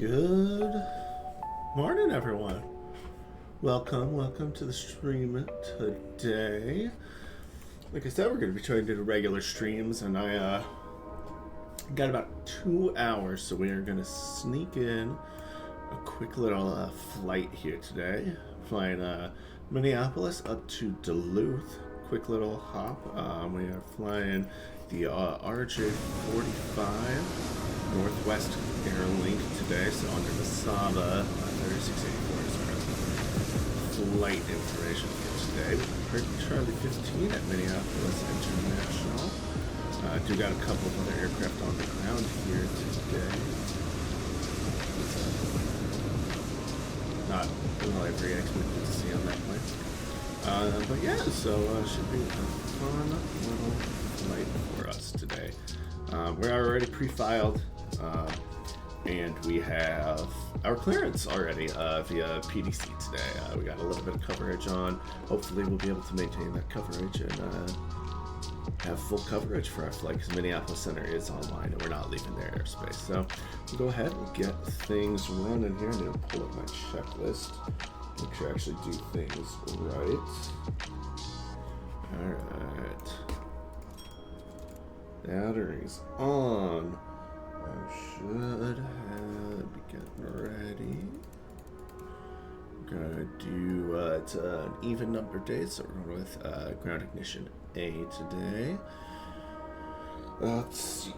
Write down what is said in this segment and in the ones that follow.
Good morning, everyone. Welcome to the stream today. Like I said, we're going to be trying to do regular streams, and I got about 2 hours, so we are going to sneak in a quick little flight here today. Flying Minneapolis up to Duluth. Quick little hop. We are flying the RJ85 Northwest Airlink today, so under the SABA 3684 is our flight information for today. We're Charlie 15 at Minneapolis International. Do got a couple of other aircraft on the ground here today. Not really very expected to see on that plane. But yeah, so should be a fun little flight for us today. We're already pre-filed, and we have our clearance already via PDC today. We got a little bit of coverage on. Hopefully we'll be able to maintain that coverage and have full coverage for our flight, because Minneapolis Center is online and we're not leaving their airspace. So we'll go ahead and get things running here. I'm going to pull up my checklist, make sure I actually do things right. Alright. Batteries on. I should have be getting ready. We're gonna do it's an even number day, so we're going with ground ignition A today. Let's see.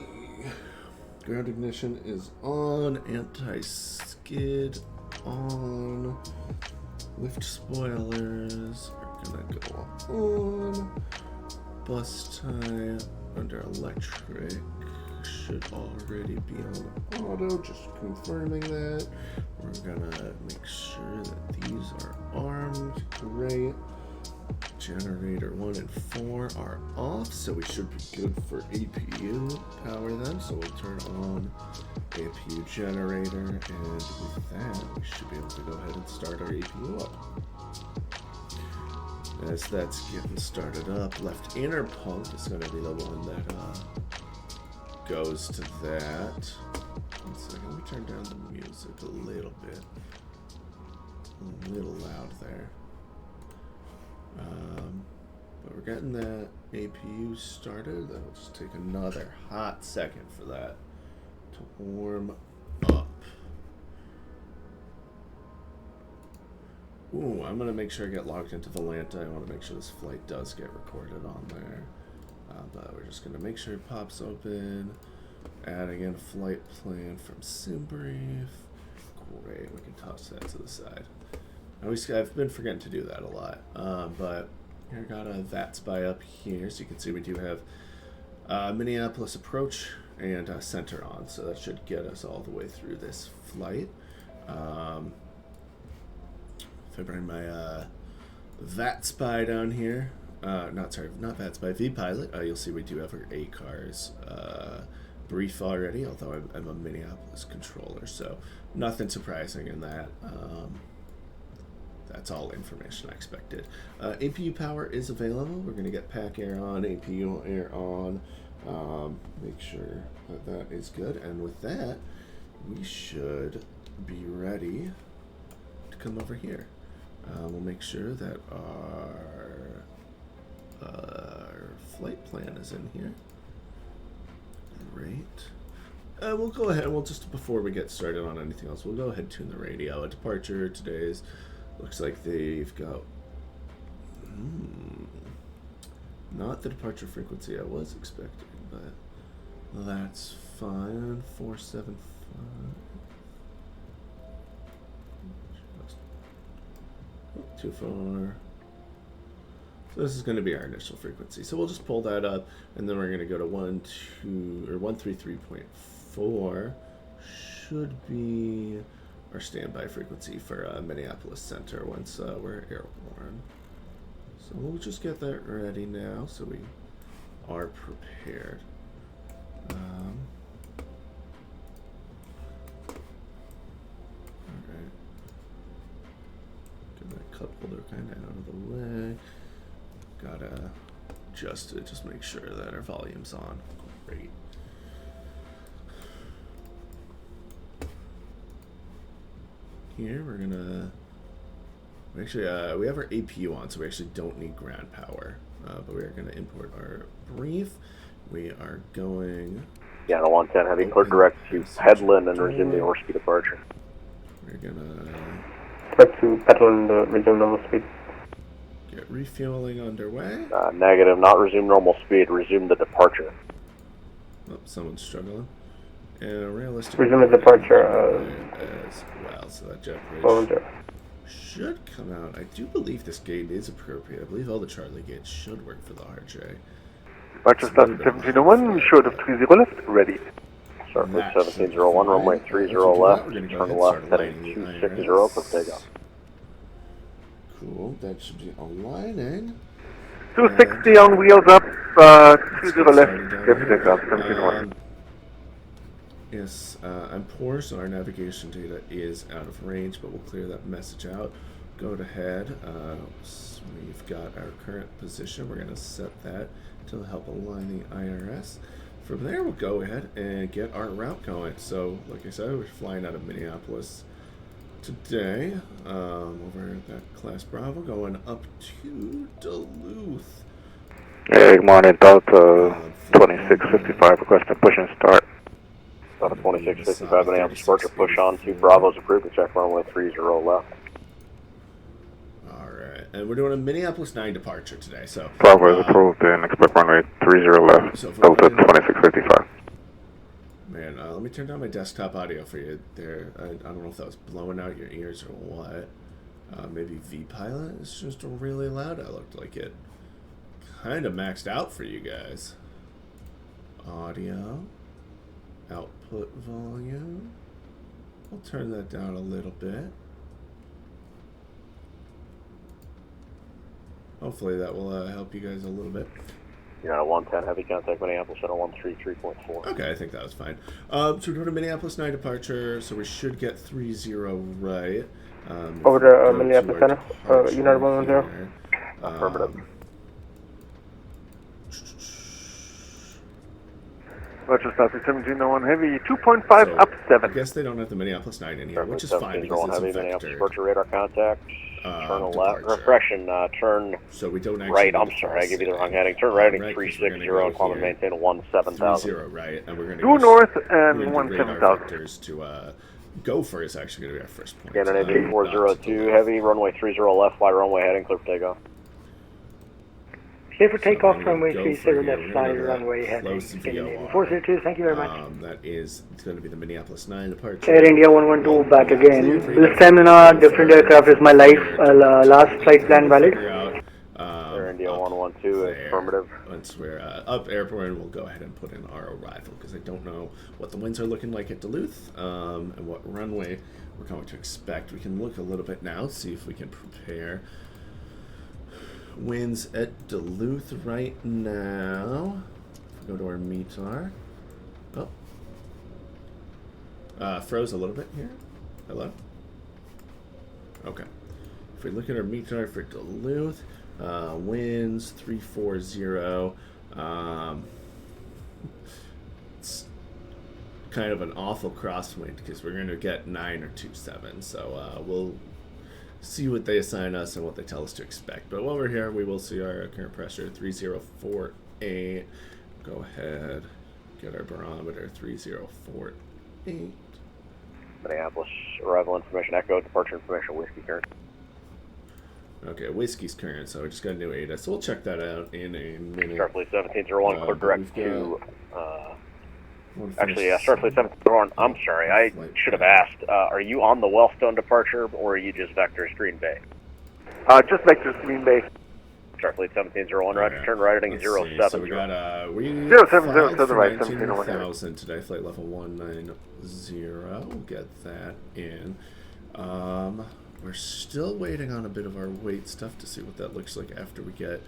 Ground ignition is on. Anti-skid on. Lift spoilers are gonna go on. Bus tie under electric should already be on auto, just confirming that. We're gonna make sure that these are armed. Great. Generator 1 and 4 are off, so we should be good for APU power then. So we'll turn on APU generator, and with that we should be able to go ahead and start our APU up. As that's getting started up, left inner pump is going to be the one that goes to that. 1 second, let me turn down the music a little bit. A little loud there. But we're getting that APU started. That'll just take another hot second for that to warm up. Ooh, I'm going to make sure I get logged into Volanta. I want to make sure this flight does get recorded on there. But we're just going to make sure it pops open. Adding in a flight plan from SimBrief. Great, we can toss that to the side. I've been forgetting to do that a lot. But here I got a VAT spy up here. So you can see we do have Minneapolis approach and center on. So that should get us all the way through this flight. If I bring my VAT spy down here, not VAT spy, vPilot, you'll see we do have our ACARS brief already, although I'm a Minneapolis controller, so nothing surprising in that. That's all information I expected. APU power is available. We're going to get pack air on, APU air on, make sure that is good, and with that, we should be ready to come over here. We'll make sure that our flight plan is in here. Great. We'll go ahead. We'll just, before we get started on anything else, we'll go ahead and tune the radio. A departure today's looks like they've got not the departure frequency I was expecting, but that's fine. 475. Too far. So this is going to be our initial frequency. So we'll just pull that up, and then we're going to go to 133.4. Should be our standby frequency for Minneapolis Center once we're airborne. So we'll just get that ready now, so we are prepared. Cup holder kind of out of the way. Gotta adjust it, just make sure that our volume's on. Great. here, we're gonna... Actually, we have our APU on, so we actually don't need ground power. But we are going to import our brief. We are going... Yeah, the 110 heavy, clear direct to Headland and resume the Orski departure. We're going to... Direct to Headland, resume normal speed. Get refueling underway. Negative, not resume normal speed, resume the departure. Oh, someone's struggling. And realistic... Resume the departure, as well, so that jet bridge should come out. I do believe this gate is appropriate. I believe all the Charlie gates should work for the RJ. Departure start 1701, short of 30 left, ready. Start fleet 1701, runway 30 left, turn left, heading 260 for takeoff. Cool, that should be aligning. 260 on wheels up, 20 left, get takeoff, 1701. Yes, I'm poor, so our navigation data is out of range, but we'll clear that message out. Go to head. So we've got our current position. We're going to set that to help align the IRS. From there, we'll go ahead and get our route going. So, like I said, we're flying out of Minneapolis today, over at that Class Bravo, going up to Duluth. Hey, good morning, Delta 2655, requesting push and start. Delta 2655, Minneapolis departure, push on to Bravo's approved, check runway 30 left. Alright, and we're doing a Minneapolis 9 departure today, so... Bravo is approved and expect runway 30 left, so Delta 2655. Man, let me turn down my desktop audio for you there. I don't know if that was blowing out your ears or what. Maybe V-Pilot is just really loud. I looked like it kind of maxed out for you guys. Audio. Output volume. I'll turn that down a little bit. Hopefully that will help you guys a little bit. You're on a 110 heavy, contact Minneapolis at a 133.4. Okay, I think that was fine. So we're doing a Minneapolis 9 departure, so we should get 30 right. Over to Minneapolis Center, United 110. Affirmative. Roger, start 1701 heavy, 2.5 so up 7. I guess they don't have the Minneapolis 9 in here, which is fine because it's heavy, a Minneapolis vector. departure radar contact. Turn left, departure. refreshen, turn so we don't actually right, I'm sorry, I gave you the wrong heading. Turn right, heading 360 and climb and maintain 17,000. 30 right, and we're going to Due north and radar 17,000. vectors to go for is actually going to be our first point. Canada 8402 heavy, runway 30 left, fly runway heading, clear for takeoff. Clear for takeoff, runway 30 left, fly runway heading. 402, thank you very much. That is going to be the Minneapolis 9 departure. Air India 112 back again. This time in a different aircraft is my life. Last flight plan valid. Air India 112, affirmative. Once we're up airborne, we'll go ahead and put in our arrival because I don't know what the winds are looking like at Duluth and what runway we're going to expect. We can look a little bit now, see if we can prepare. Winds at Duluth right now. If we go to our METAR. Oh. Froze a little bit here. Hello? Okay. If we look at our METAR for Duluth, winds 340. It's kind of an awful crosswind because we're going to get 9 or 27. So we'll see what they assign us and what they tell us to expect. But while we're here, we will see our current pressure 3048. Go ahead, get our barometer 3048. Minneapolis arrival information echo, departure information whiskey current. Okay, whiskey's current, so we just got a new ADA, so we'll check that out in a minute. Starfleet 1701, clear direct to actually, Starfleet 741, I'm sorry, I should have asked, are you on the Wellstone departure, or are you just Vector's Green Bay? Just Vector's Green Bay. Starfleet 1701, roger, turn right heading 07. So we got, 07 to the right, 17,000 today, flight level 190, we'll get that in. We're still waiting on a bit of our weight stuff to see what that looks like after we get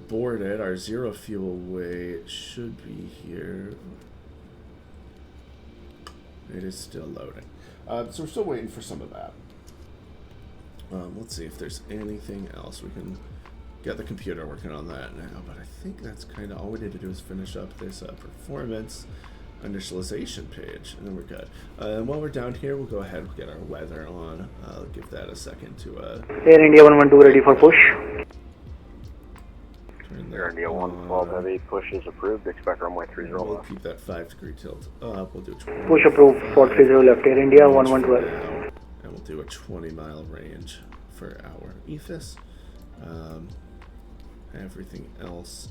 boarded. Our zero fuel weight should be here. It is still loading. So we're still waiting for some of that. Let's see if there's anything else. We can get the computer working on that now, but I think that's kind of all we need to do is finish up this performance initialization page, and then we're good. And while we're down here, we'll go ahead and get our weather on. I'll give that a second to Air India 112 ready for push. turn that Air India on. 112 heavy push is approved. Expect runway 30 We'll left. keep that 5-degree tilt up. We'll do 20. Push approved for 30 left. Air India 1112. And we'll do a 20-mile range for our ethos. Everything else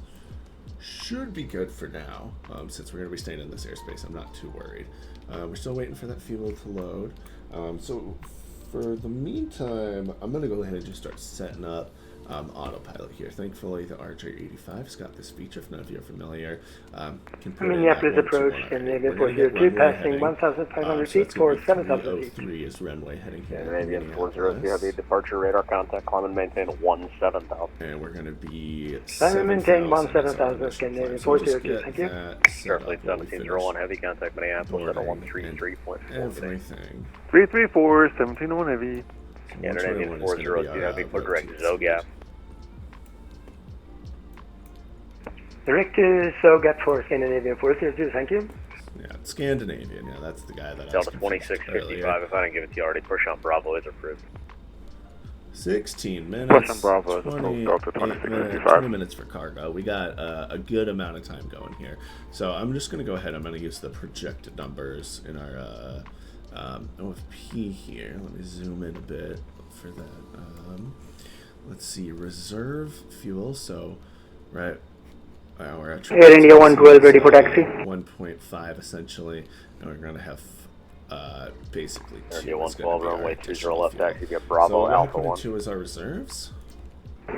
should be good for now. Since we're going to be staying in this airspace, I'm not too worried. We're still waiting for that fuel to load. So for the meantime, I'm going to go ahead and just start setting up autopilot here. Thankfully, the RJ85's got this feature. If none of you are familiar, can put Minneapolis approach, Scandinavia 402, passing 1,500 feet for 7,000 feet. 303 is runway heading here. Scandinavian 402 heavy departure radar contact. Climb and maintain 17,000. And we're going to be Climb and maintain 17,000 17,000, Scandinavian 402, thank you. Starfleet 1701 heavy contact Minneapolis at 133.4. Everything. 334, 1701 heavy. Scandinavian 402 heavy for direct Zogap. Direct to SOGAT for Scandinavian 402, thank you. Yeah, Scandinavian. Yeah, that's the guy that I was Delta confused 2655. earlier. If I didn't give it to you already, push on Bravo is approved. 16 minutes. Push on Bravo is 20 approved, Delta minutes, 2655. 20 minutes for cargo. We got a good amount of time going here. So I'm just going to go ahead. I'm going to use the projected numbers in our OFP here. Let me zoom in a bit for that. Let's see. Reserve fuel. So, right. We're at Air India 112 ready for taxi. 1.5 essentially, and we're going to have basically Air 2. India is gonna 112 be our runway 30 additional left fuel. taxi. Get Bravo So Alpha 1. 2 is our reserves,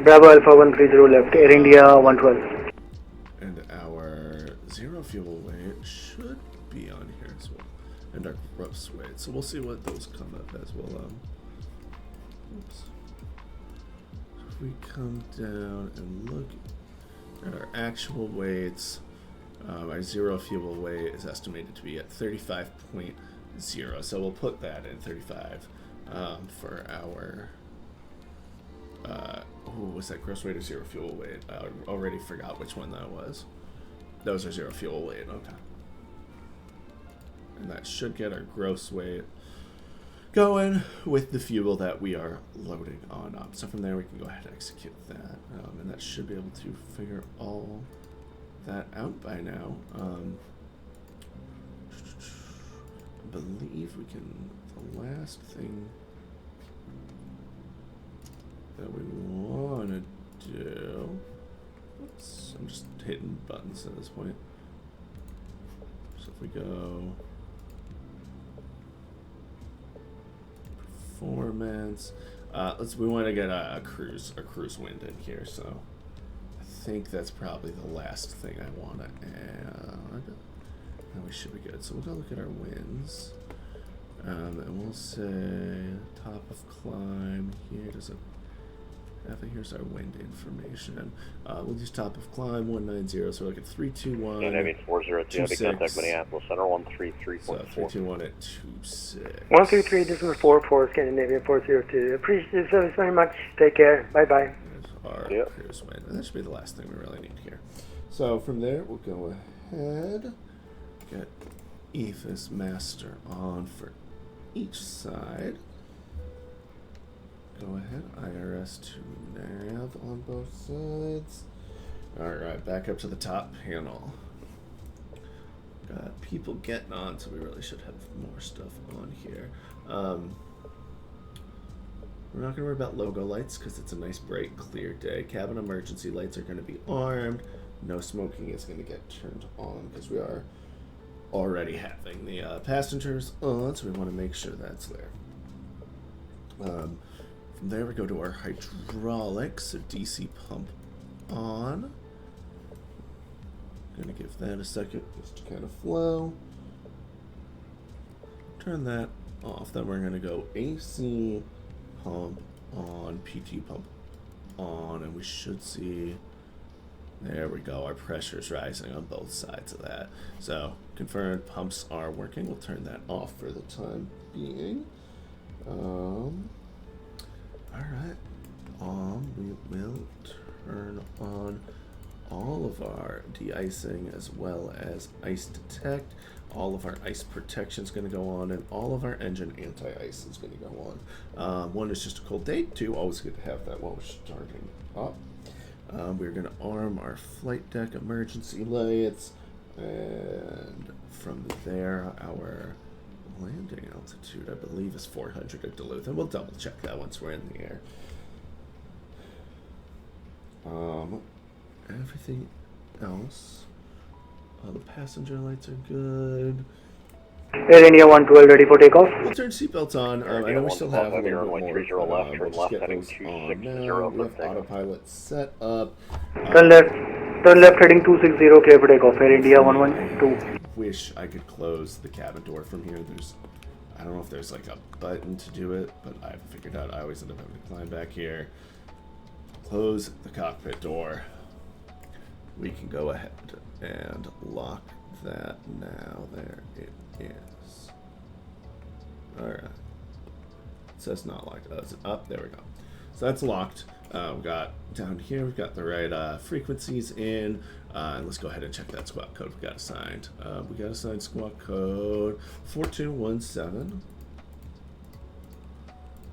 Bravo Alpha 130 left, Air India 112. and our zero fuel weight should be on here as well, and our gross weight. So we'll see what those come up as well. Oops. If we come down and look at our actual weights, our zero fuel weight is estimated to be at 35.0. So we'll put that in 35 for our. Was that gross weight or zero fuel weight? I already forgot which one that was. That was our zero fuel weight. Okay. And that should get our gross weight going with the fuel that we are loading on up. So from there we can go ahead and execute that, and that should be able to figure all that out by now. I believe we can. The last thing that we want to do. Oops, I'm just hitting buttons at this point. So if we go. Performance. We want to get a cruise wind in here, so I think that's probably the last thing I want to add. And we should be good. So we'll go look at our winds, and we'll say top of climb here. Does it have it? Here's our wind information. We'll use top of climb 190. So we're looking 321. Scandinavian 402 heavy contact Minneapolis Center 133.4. So 321 at 26. 133, this is 44, Scandinavian 402. Appreciate the service very much. Take care. Bye bye. Our Yep. cruise wind. And that should be the last thing we really need here. So from there, we'll go ahead, get Ethos Master on for each side. Go ahead, IRS to nav on both sides. Alright, back up to the top panel. Got people getting on, so we really should have more stuff on here. We're not going to worry about logo lights because it's a nice, bright, clear day. Cabin emergency lights are going to be armed. No smoking is going to get turned on because we are already having the passengers on, so we want to make sure that's there. From there, we go to our hydraulics, so DC pump on. Gonna give that a second just to kind of flow. Turn that off. Then we're gonna go AC pump on, PT pump on, and we should see. There we go. Our pressure is rising on both sides of that. So confirmed pumps are working. We'll turn that off for the time being. All right. We will turn on all of our de-icing as well as ice detect. All of our ice protection is going to go on, and all of our engine anti-ice is going to go on. One is just a cold day. Two, always good to have that while we're starting up. We're going to arm our flight deck emergency lights, and from there, our landing altitude, I believe, is 400 at Duluth, and we'll double check that once we're in the air. Everything else, the passenger lights are good. Air India 112 ready for takeoff. We'll turn seatbelts on. I know we still have a little bit more. 30 left, turn We'll left, just get heading those 260 on now. We have for takeoff. autopilot set up. Turn left heading 260 clear for takeoff. Air India 112. Wish I could close the cabin door from here. I don't know if there's like a button to do it, but I've figured out I always end up having to climb back here. Close the cockpit door. We can go ahead and lock that now. There it is. Alright. It says not locked. Oh, is it up? There we go. So that's locked. We've got down here, we've got the right frequencies in. And let's go ahead and check that squawk code we got assigned. We got assigned squawk code 4217.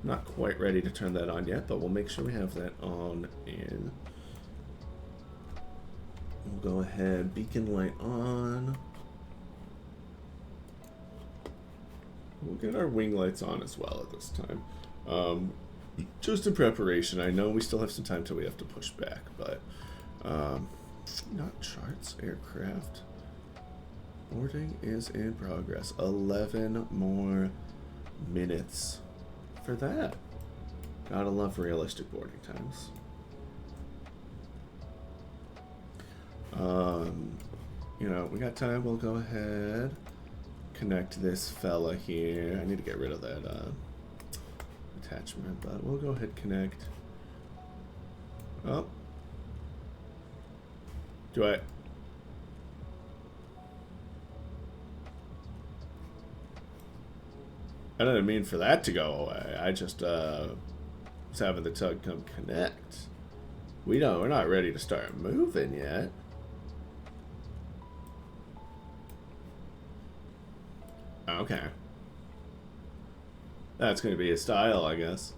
Not quite ready to turn that on yet, but we'll make sure we have that on in. We'll go ahead, beacon light on. We'll get our wing lights on as well at this time. Just in preparation. I know we still have some time till we have to push back, but not charts, aircraft. Boarding is in progress. 11 more minutes for that. Gotta love realistic boarding times. You know, we got time. We'll go ahead, connect this fella here. I need to get rid of that attachment, but we'll go ahead connect. Oh, I didn't mean for that to go away. I just was having the tug come connect. We're not ready to start moving yet. Okay. That's going to be a style, I guess.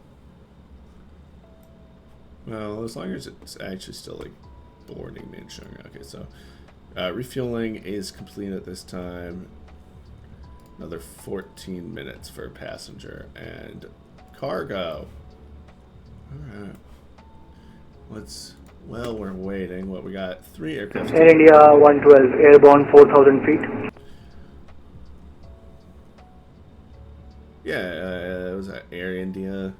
Well, as long as it's actually still like boarding me and showing. Okay, so refueling is complete at this time. Another 14 minutes for passenger and cargo. All right. Well, we're waiting. What we got? 3 aircraft. Air India 112 airborne 4,000 feet. Yeah, it was Air India.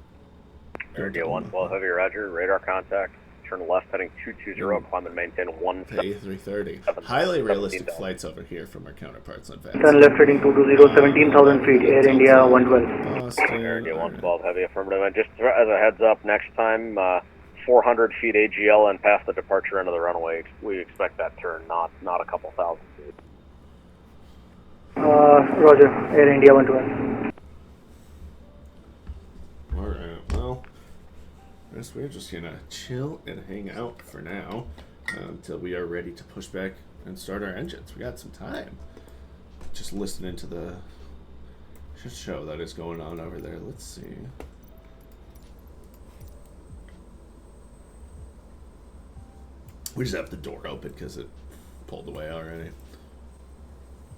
Air India 112, heavy roger, radar contact. Turn left heading 220, climb and maintain 330. Highly realistic flights over here from our counterparts on Vats. Turn left heading 220, 17,000 feet. Air India 112. Boston. Air India 112, heavy affirmative. And just as a heads up, next time, 400 feet AGL and past the departure end of the runway, we expect that turn, not a couple thousand feet. Roger, Air India 112. Alright, well, I guess we're just gonna chill and hang out for now until we are ready to push back and start our engines. We got some time. Just listening to the shit show that is going on over there. Let's see. We just have the door open because it pulled away already.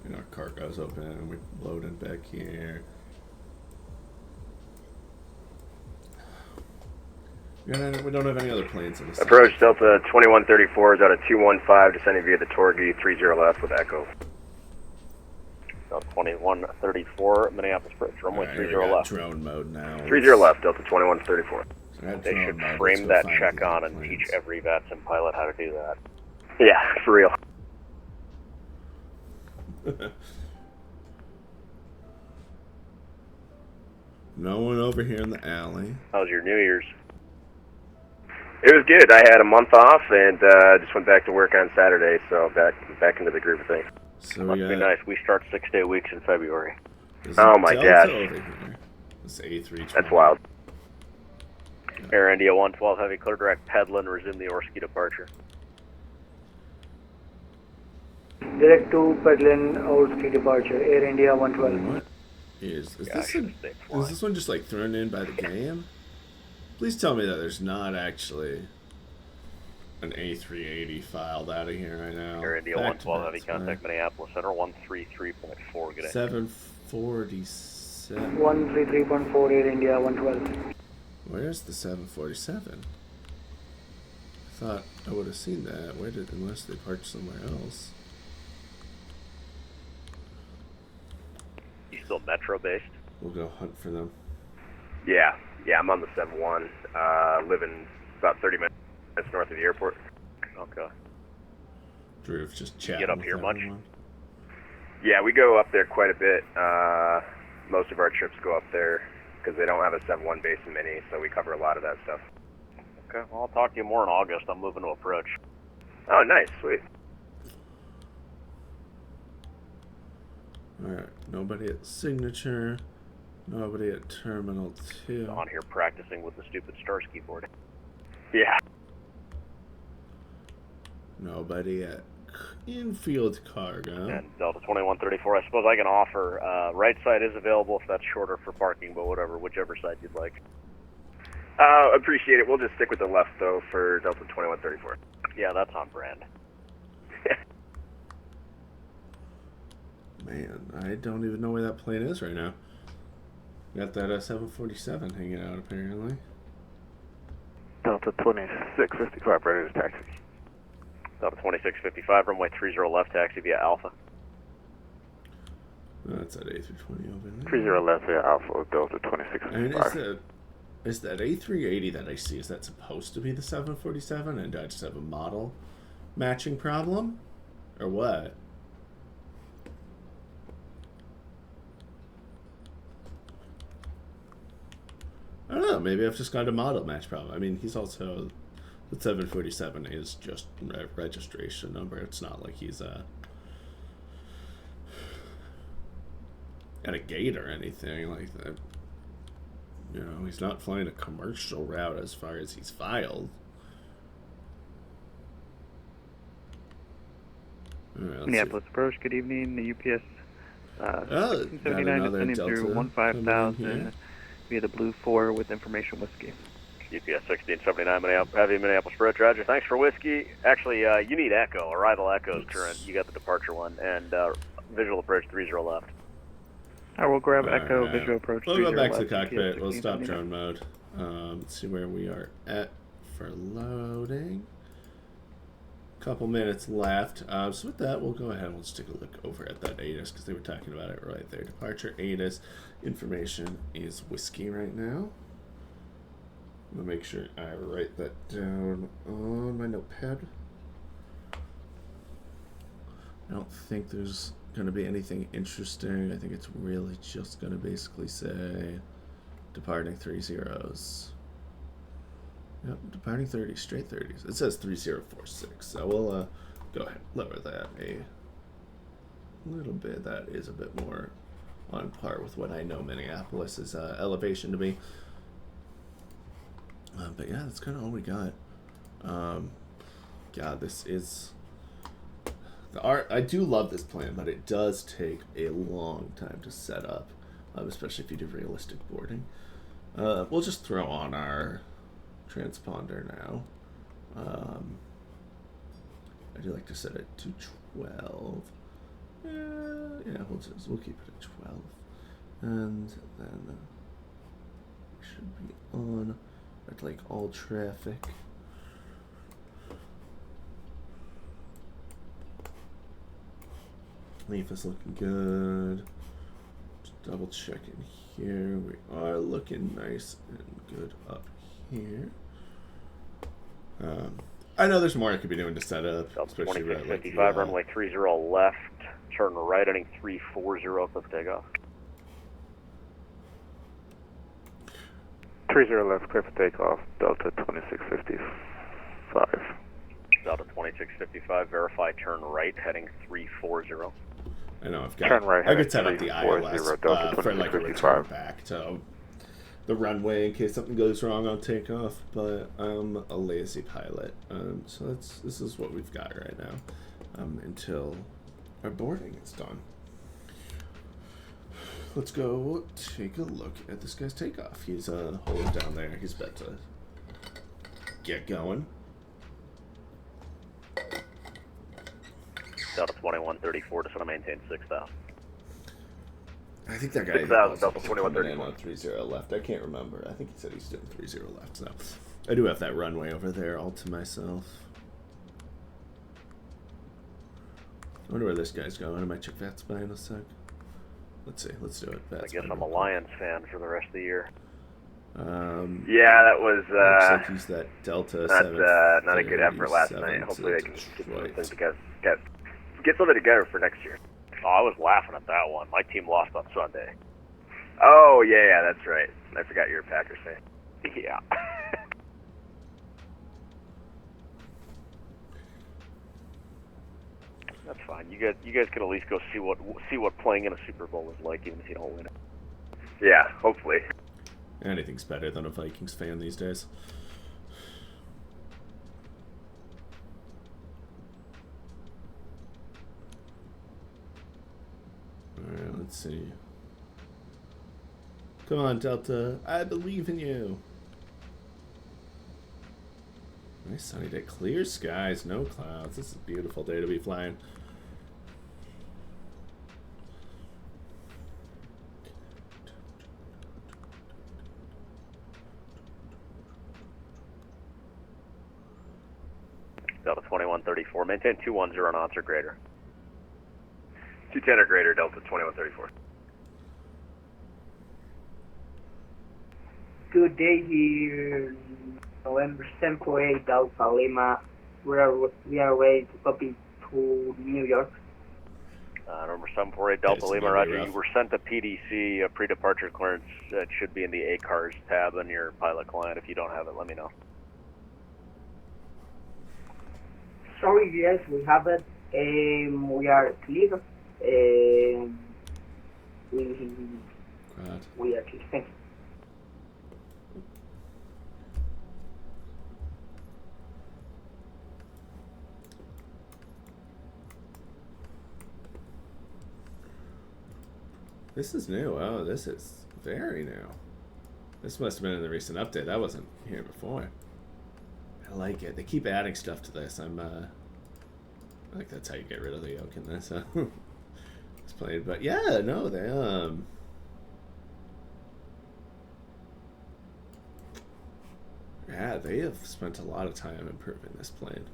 And our cargo's open and we're loading back here. We don't have any other planes in this. Approach Delta 2134 is out of 215, descending via the Torgi 30 left with Echo. Delta 2134, Minneapolis Bridge, runway 30 left. Drone mode now. 30 left, Delta 2134. So they should frame that check on and teach every VATSIM pilot how to do that. Yeah, for real. No one over here in the alley. How's your New Year's? It was good. I had a month off and just went back to work on Saturday, so back into the groove of things. So Must be nice. We start 6-day weeks in February. Oh my gosh. This A320. That's wild. Air India 112 heavy, clear direct Pedlin, resume the Orski departure. Direct to Pedlin Outski departure, Air India 112. What is Yeah, this? Is this one just like thrown in by the game? Please tell me that there's not actually an A380 filed out of here right now. Air India 112, heavy contact Minneapolis Center, 133.4, good day. 747. 133.4, Air India 112. Where's the 747? I thought I would have seen that. Where did, unless they parked somewhere else. You still metro based? We'll go hunt for them. Yeah, I'm on the 7-1, living about 30 minutes north of the airport. Okay. Drew's just chatting. Get up with here everyone. much? Yeah, we go up there quite a bit. Most of our trips go up there because they don't have a 7-1 base in Mini, so we cover a lot of that stuff. Okay, well, I'll talk to you more in August. I'm moving to approach. Oh, nice, sweet. Alright, nobody at Signature. Nobody at Terminal 2. On here practicing with the stupid Stars keyboard. Yeah. Nobody at Infield Cargo. And Delta 2134, I suppose I can offer, right side is available if that's shorter for parking, but whatever, whichever side you'd like. Appreciate it. We'll just stick with the left, though, for Delta 2134. Yeah, that's on brand. Man, I don't even know where that plane is right now. Got that 747 hanging out, apparently. Delta 2655, ready to taxi. Delta 2655, runway 30 left, taxi via Alpha. That's that A320 over there. 30 left via Alpha, Delta 2655. And is that A380 that I see, is that supposed to be the 747? And do I just have a model matching problem? Or what? I don't know, maybe I've just got a model match problem. I mean, he's also... The 747 is just registration number. It's not like he's at a gate or anything like that. You know, he's not flying a commercial route as far as he's filed. Right, Minneapolis approach, good evening. The UPS got 1679 another descending Delta through coming in 15,000 via the Blue 4 with information whiskey. UPS 1679, heavy Minneapolis approach, Roger. Thanks for whiskey. Actually, you need Echo. Arrival Echo's current. You got the departure one. And visual approach 30 left. I will grab All Echo, right. visual approach. We'll go 30 back to the left, cockpit. UPS We'll stop 1679. drone mode. Let's see where we are at for loading. Couple minutes left. So with that, we'll go ahead and let's take a look over at that ATIS because they were talking about it right there. Departure ATIS information is whiskey right now. I'm gonna make sure I write that down on my notepad. I don't think there's gonna be anything interesting. I think it's really just gonna basically say departing 30s. Yep, departing 30, straight 30s. It says 3046, so we'll go ahead and lower that a little bit. That is a bit more on par with what I know Minneapolis is elevation to be. But yeah, that's kind of all we got. God, this is the art. I do love this plan, but it does take a long time to set up, especially if you do realistic boarding. We'll just throw on our transponder now. I do like to set it to 12. Yeah, we'll keep it at 12, and then we should be on at like all traffic. Leaf is looking good. Just double checking here. We are looking nice and good up here. I know there's more I could be doing to set up. Delta Especially 2655, runway 30 left, turn right, heading 340 for takeoff. 30 left, clear for takeoff, Delta 2655. Delta 2655, verify turn right, heading 340. I know I've got. Turn right, I could set up the 340, ILS Delta for like a return 2655. back to the runway in case something goes wrong on takeoff. But I'm a lazy pilot, so this is what we've got right now until our boarding is done. Let's go take a look at this guy's takeoff. He's holding down there. He's about to get going. Delta 2134 to sort of maintain 6,000. I think that guy 6,000, Delta coming in 2134. on 30 left. I can't remember. I think he said he's doing 30 left. So I do have that runway over there all to myself. I wonder where this guy's going. I might check that spy in a sec. Let's see. Let's do it. I guess I'm a Lions fan for the rest of the year. Yeah, that was looks like he's that Delta not a good effort last night. Hopefully they can get something together for next year. Oh, I was laughing at that one. My team lost on Sunday. Oh, yeah, that's right. I forgot you're a Packers fan. Yeah. That's fine. You guys can at least go see what playing in a Super Bowl is like, even if you don't win it. Yeah, hopefully. Anything's better than a Vikings fan these days. Alright, let's see. Come on, Delta. I believe in you. Nice sunny day. Clear skies, no clouds. This is a beautiful day to be flying. Delta 2134. Maintain 210 knots or greater. 210 or greater, Delta 2134. Good day here, November 748 Delta Lima. We are ready to copy to New York. November 748 Delta Lima, roger. You were sent a PDC, a pre-departure clearance. It should be in the ACARS tab on your pilot client. If you don't have it, let me know. Sorry, yes, we have it. We are clear. We are clear. Thank you. This is new. Oh, this is very new. This must have been in the recent update. That wasn't here before. I like it. They keep adding stuff to this. I like that's how you get rid of the yoke in this. It's played, but yeah, no, they yeah, they have spent a lot of time improving this plane.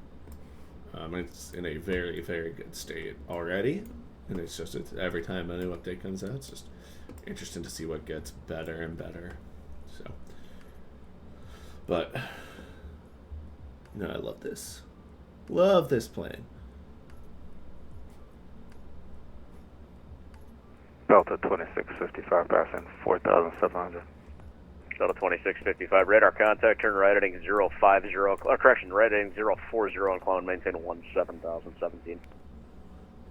It's in a very, very good state already. And it's every time a new update comes out, it's just interesting to see what gets better and better. So, but no, I love this. Love this plane. Delta 2655 passing 4,700. Delta 2655, radar contact, turn right heading 050, correction, right heading 040 and climb and maintain 17,017.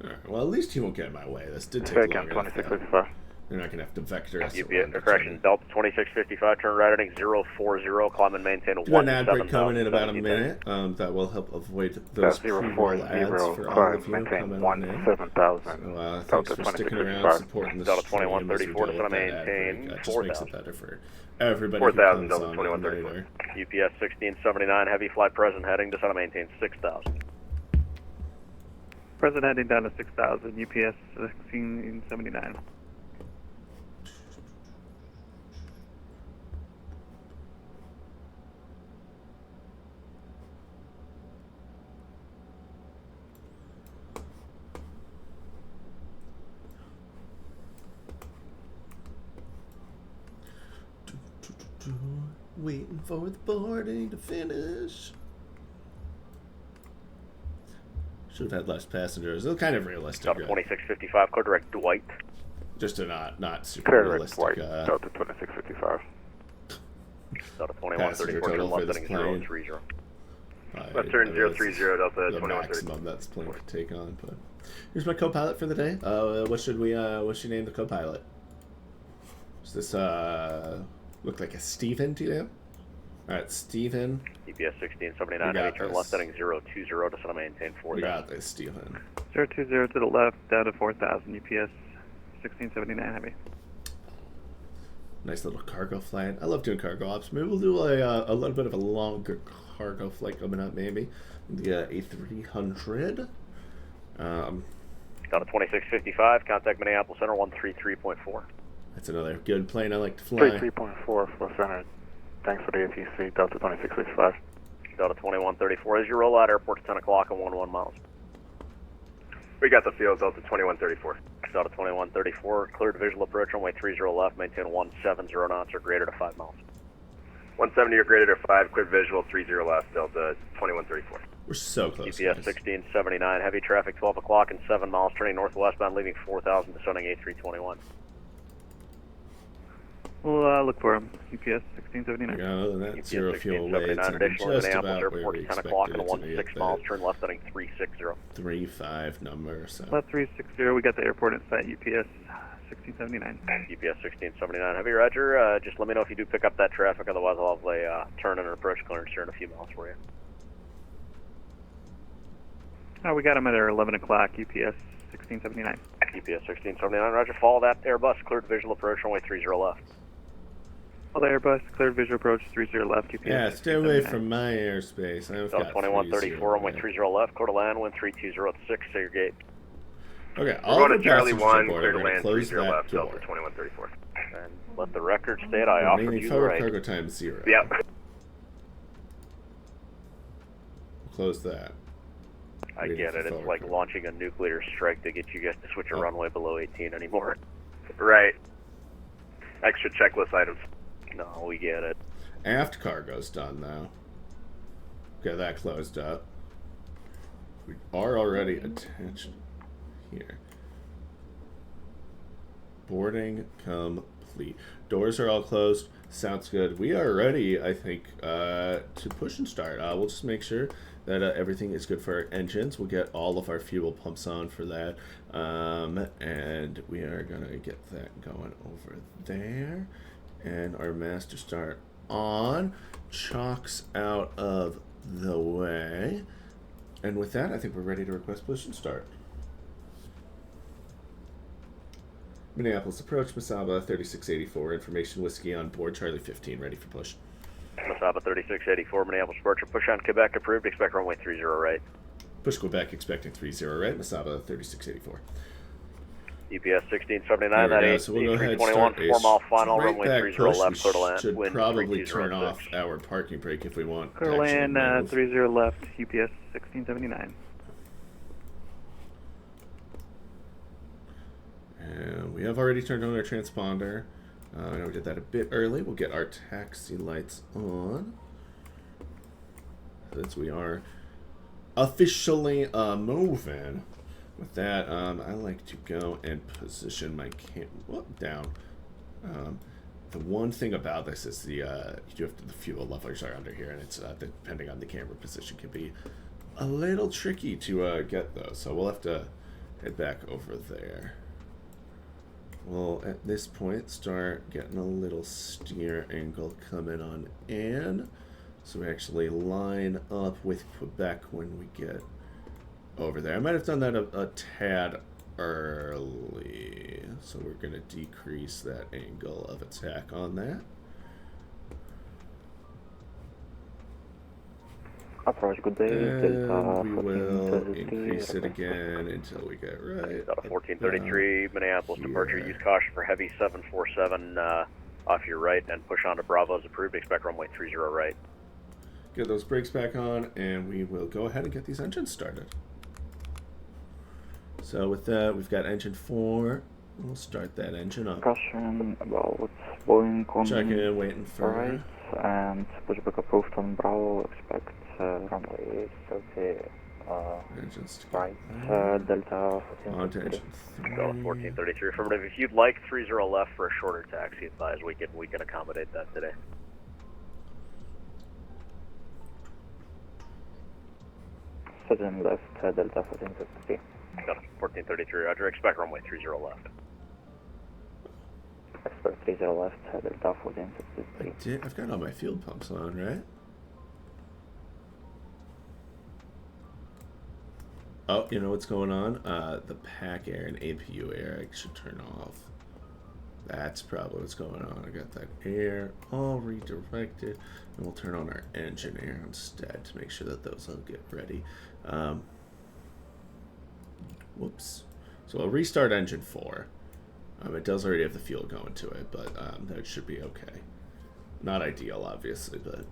Alright, well, at least he won't get in my way. This did take Fake longer. 2655. They're not going to have to vector us. Correction, Delta 2655, turn right heading 040, climb and maintain 17,017. An ad break coming in about a minute. That will help avoid those pre-roll ads for all of you coming on in. 17,000. So, thanks for sticking around, supporting the Delta stream as we 2134 deal to with that ad maintain break. It just makes 4,000. it better for everybody 4,000, who Delta comes on 2134. later. UPS 1679, heavy flight present heading to maintain 6,000. Present heading down to 6,000, UPS 1679. Waiting for the boarding to finish. Should have had less passengers. It's kind of realistic. Delta 2655, code direct Dwight. Just a not super Clear realistic. White, Delta 2655. Delta 2134 to left heading 030. Left turn 030, Delta the 2130. maximum that this plane could take on. But here's my co-pilot for the day. What should we name the co-pilot? Does this look like a Steven to you? Alright, Steven. UPS 1679 We got heavy, turn this. left heading 020 to set and maintain 4. We got this, Steven. 020 to the left, down to 4,000, UPS 1679 heavy. Nice little cargo flight. I love doing cargo ops. Maybe we'll do a little bit of a longer cargo flight coming up, maybe. The A300. Got a 2655, contact Minneapolis Center 133.4. That's another good plane I like to fly. 33.4 for center. Thanks for the ATC, Delta 2665. Delta 2134, as you roll out, airport to 10 o'clock and 11 miles. We got the field, Delta 2134. Delta 2134, cleared visual approach, runway 30 left, maintain 170 knots or greater to 5 miles. 170 or greater to 5, cleared visual, 30 left, Delta 2134. We're so close. UPS 1679, heavy traffic 12 o'clock and 7 miles, turning northwestbound, leaving 4,000, descending A321. We'll look for him. UPS 1679. Yeah, other than that, UPS zero fuel away. It's 1679, additional just Minneapolis about where Airport we to 10 expected o'clock it and to be 16 at miles, that turn left heading 360. 35 number. So. Left 360, we got the airport in sight, UPS 1679. UPS 1679, heavy roger. Just let me know if you do pick up that traffic, otherwise I'll have a turn and an approach clearance here in a few miles for you. We got him at our 11 o'clock, UPS 1679. UPS 1679, roger. Follow that Airbus, cleared visual approach, runway 30 left. All the Airbus, cleared visual approach, 30 left, UPS Yeah, stay away 1679. from my airspace. I've Delta got 2134, runway 30 30 left, clear to land, wind 3206, say your gate. Okay, We're all going the to Charlie passengers 1, aboard clear are to going to land, close 30 that left, door. Delta 2134. And let the record state I offered Remaining you the forward right. cargo time 0. Yep. Close that. I Waiting get for it. It's forward like cargo. launching a nuclear strike to get you guys to switch a Oh. runway below 18 anymore. Right. Extra checklist items. No, we get it. Aft cargo's done though. Okay, that closed up. We are already attached here. Boarding complete. Doors are all closed. Sounds good. We are ready, I think, to push and start. We'll just make sure that everything is good for our engines. We'll get all of our fuel pumps on for that. And we are going to get that going over there. And our master start on. Chalks out of the way. And with that, I think we're ready to request push and start. Minneapolis approach, Masaba 3684, information whiskey on board, Charlie 15, ready for push. Masaba 3684, Minneapolis departure, push on Quebec approved, expect runway 30 right. Push Quebec, expecting 30 right, Masaba 3684. UPS 1679, that go. So we'll go ahead and A321, start 4 mile final, straight runway back 30 push. left, clear to land, Should wind probably turn 3206. off our parking brake if we want Clear to land, actually move. 30 left, UPS 1679. And we have already turned on our transponder. I know we did that a bit early. We'll get our taxi lights on. Since we are officially moving. With that, I like to go and position my down. The one thing about this is the fuel levels are under here, and it's depending on the camera position can be a little tricky to get those. So we'll have to head back over there. We'll at this point start getting a little steer angle coming on in, so we actually line up with Quebec when we get over there. I might have done that a tad early, so we're going to decrease that angle of attack on that. Approach, good day. And we will increase it again until we get right. Delta 1433, Minneapolis departure, use caution for heavy 747 off your right and push on to Bravo's approved, expect runway 30 right. Get those brakes back on, and we will go ahead and get these engines started. So with that, we've got engine 4. We'll start that engine up. Caution about Boeing on Check in, waiting for right, and pushback approved on Bravo, expect runway 30 engines to right, Delta on to 1433. engine 3. Delta 1433, affirmative. If you'd like 30 left for a shorter taxi, advise we can accommodate that today. Sudden left, Delta 1433. Delta 1433, roger, expect runway 30 left. Expect 30 left, Delta 14, 63. I've got all my fuel pumps on, right? Oh, you know what's going on? The pack air and APU air I should turn off. That's probably what's going on. I got that air all redirected. And we'll turn on our engine air instead to make sure that those will get ready. Whoops. So I'll restart engine 4. It does already have the fuel going to it, but that should be okay. Not ideal, obviously, but...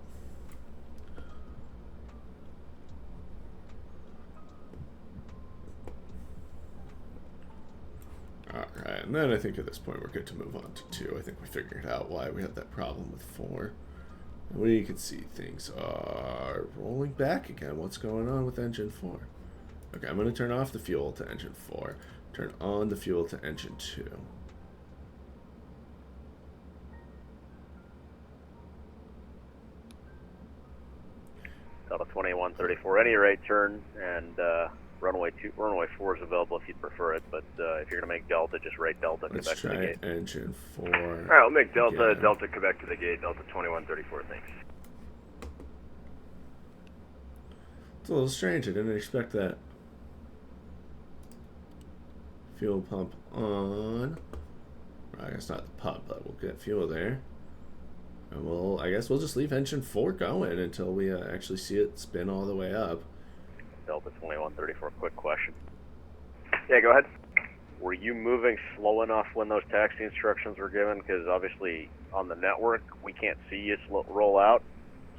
Alright, and then I think at this point we're good to move on to 2. I think we figured out why we had that problem with 4. And we can see things are rolling back again. What's going on with engine 4? Okay, I'm going to turn off the fuel to engine 4. Turn on the fuel to engine 2. Delta 2134, any right turn, and runway 4 is available if you'd prefer it, but if you're going to make Delta, just write Delta, Let's Quebec to the try gate. engine 4. Alright, I'll make Delta, again. Delta, Quebec to the gate, Delta 2134, thanks. It's a little strange. I didn't expect that. Fuel pump on. I guess not the pump, but we'll get fuel there. And I guess we'll just leave engine 4 going until we actually see it spin all the way up. Delta 2134, quick question. Yeah, go ahead. Were you moving slow enough when those taxi instructions were given? Because obviously on the network, we can't see you roll out.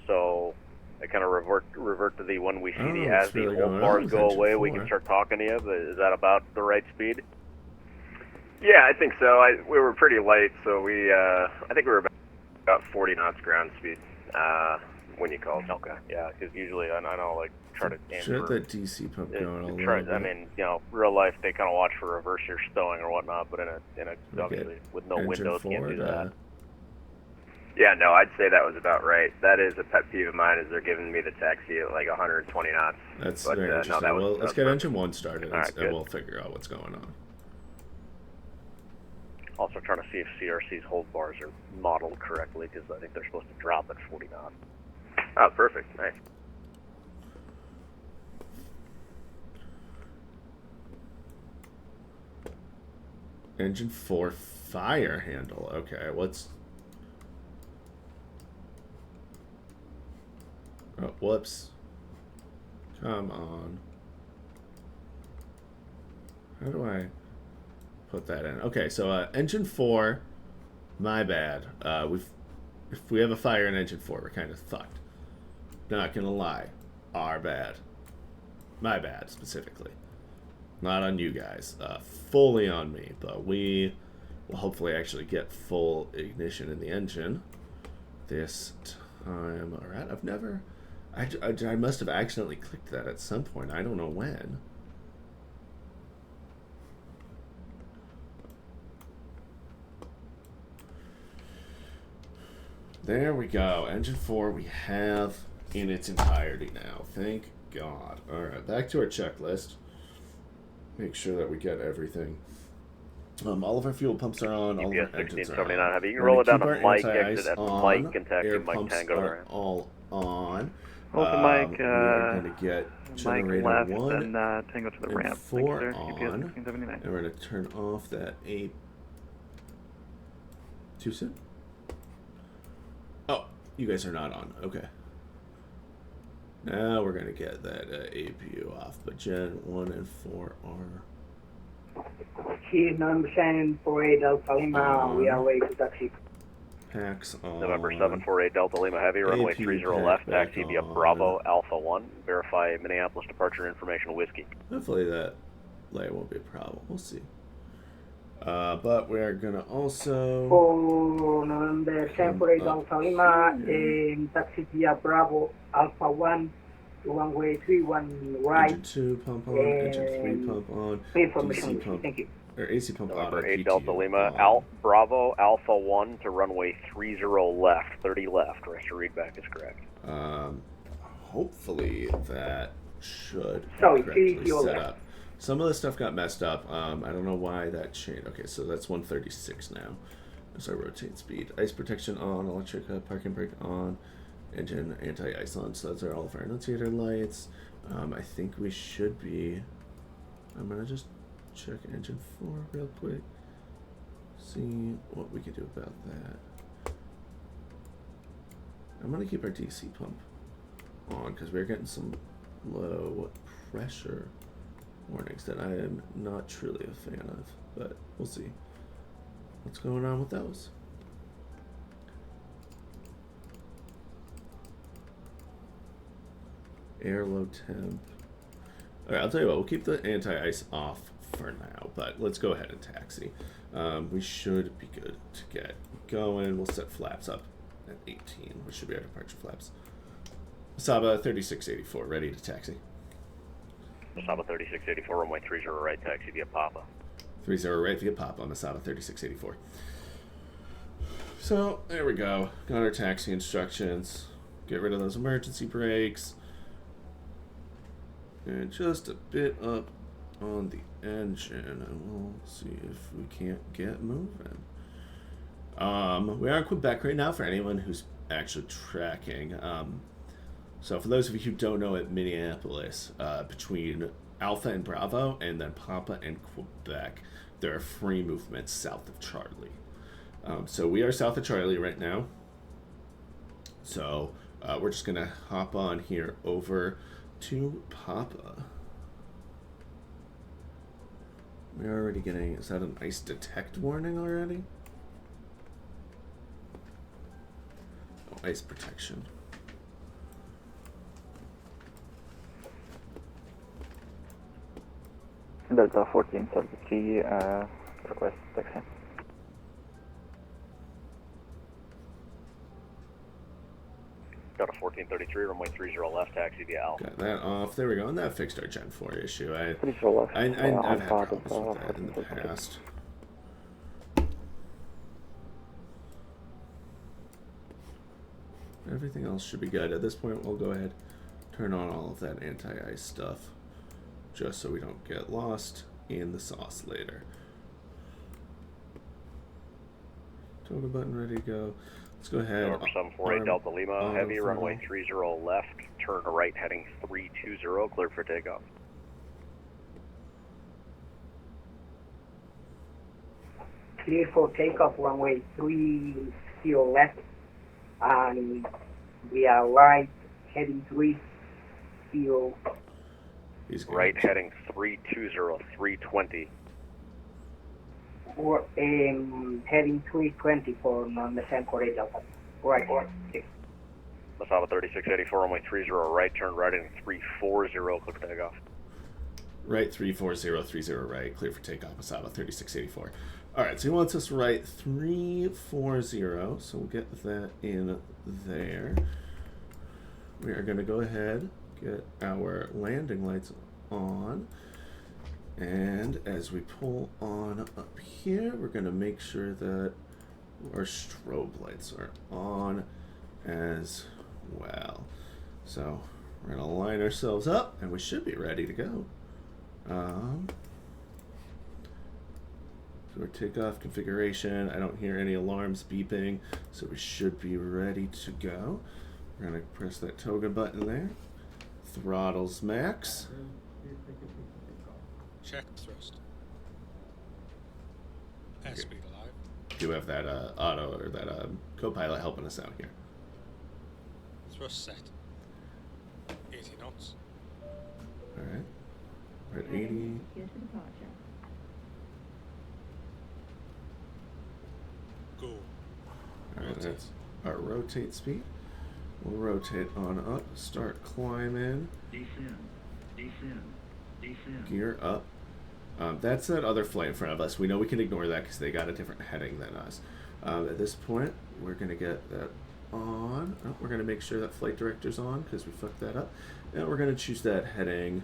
So I kind of revert to the when we see the as the old bars go away, we can start talking to you. But is that about the right speed? Yeah, I think so. We were pretty light, so I think we were about 40 knots ground speed when you called. Okay, yeah, because usually I know like try to aim Should for that DC pump going a little bit. I mean, you know, real life they kind of watch for reverse your stowing or whatnot, but in a obviously with no windows can't do that. Yeah, no, I'd say that was about right. That is a pet peeve of mine, is they're giving me the taxi at like 120 knots. That's but, very interesting. no, Well, let's get engine 1 started, right, and we'll figure out what's going on. Also trying to see if CRC's hold bars are modeled correctly, because I think they're supposed to drop at 40 knots. Oh, perfect. Nice. Engine 4 fire handle. Okay, what's... Oh, whoops. Come on. How do I put that in? Okay, so engine 4, my bad. If we have a fire in engine 4, we're kind of fucked. Not gonna lie. Our bad. My bad, specifically. Not on you guys. Fully on me, but we will hopefully actually get full ignition in the engine this time. Alright, I've never... I must have accidentally clicked that at some point. I don't know when. There we go. Engine 4 we have in its entirety now. Thank God. Alright, back to our checklist. Make sure that we get everything. All of our fuel pumps are on. All of our engines are on. Heavy. You can roll it down to Mike, exit at Mike, and taxi air Mike pumps Tango. are all on. Hold the mic, we are going to get Mike generator left 1 and Tango to the and ramp. 4 Thank you, sir. on. UPS 1679. And we're going to turn off that A... Too soon? Oh, you guys are not on. Okay. Now we're going to get that APU off, but Gen 1 and 4 are... Chief November 748 Delta Lima, we are waiting to taxi. Packs on. November 748 Delta Lima Heavy, runway AP 30 pack left, back taxi via on. Bravo Alpha 1, verify Minneapolis departure information whiskey. Hopefully that lay won't be a problem. We'll see. But we're going to also... For November 748 Delta Lima, taxi via Bravo Alpha 1, runway 31 right. Engine 2 pump on, engine 3 pump on, Information, DC pump, thank you. or AC pump on, November or 8 PTU Delta Lima, on. Bravo Alpha 1 to runway 30 left, 30 left. Rest of readback is correct. Hopefully that should Sorry, correctly 30 set left. up. Some of the stuff got messed up. I don't know why that changed. Okay, so that's 136 now. There's our rotate speed. Ice protection on, electric parking brake on, engine anti-ice on. So those are all of our annunciator lights. I think we should be... I'm going to just check engine 4 real quick. See what we can do about that. I'm going to keep our DC pump on because we're getting some low pressure warnings that I am not truly a fan of, but we'll see what's going on with those. Air low temp. Alright, I'll tell you what, we'll keep the anti-ice off for now, but let's go ahead and taxi. We should be good to get going. We'll set flaps up at 18, which should be our departure flaps. Masaba 3684, ready to taxi. Masaba 3684, runway 30 right, taxi via Papa. 30 right via Papa, Masaba 3684. So, there we go. Got our taxi instructions. Get rid of those emergency brakes. And just a bit up on the engine, and we'll see if we can't get moving. We are in Quebec right now for anyone who's actually tracking. So for those of you who don't know, at Minneapolis, between Alpha and Bravo, and then Papa and Quebec, there are free movements south of Charlie. So we are south of Charlie right now. So we're just gonna hop on here over to Papa. We're already getting, is that an ice detect warning already? Oh, ice protection. Delta 1433, request taxi. Delta 1433, runway 30 left, taxi via Alpha. Got that off. There we go. And that fixed our Gen 4 issue. I've 30 left, had Alpha, problems Delta with that in the 1433. past. Everything else should be good. At this point, we'll go ahead, turn on all of that anti-ice stuff, just so we don't get lost in the sauce later. Toga button ready to go. Let's go ahead. Number 748 Delta Lima, heavy, runway 30 left, turn right heading 320, cleared for takeoff. Clear for takeoff, runway 30 left, and we are right heading 30. He's good. Right heading 320, 320. Or heading 320 for non-Mesencore Delta. Right. Masaba 3684, runway 30 right, turn right heading 340, clear for takeoff. Right 34030 right, clear for takeoff. Masaba 3684. All right, so he wants us right 340, so we'll get that in there. We are going to go ahead, get our landing lights on, and as we pull on up here, we're going to make sure that our strobe lights are on as well. So we're going to line ourselves up, and we should be ready to go. So our takeoff configuration, I don't hear any alarms beeping, so we should be ready to go. We're going to press that toga button there. Throttles max. Check thrust. Airspeed alive. Do have that auto or that co-pilot helping us out here. Thrust set. 80 knots. All right. We're at 80. Go. All right, that's our rotate speed. We'll rotate on up, start climbing. Descend. Gear up. That's that other flight in front of us. We know we can ignore that because they got a different heading than us. At this point, we're going to get that on. Oh, we're going to make sure that flight director's on because we fucked that up. And we're going to choose that heading.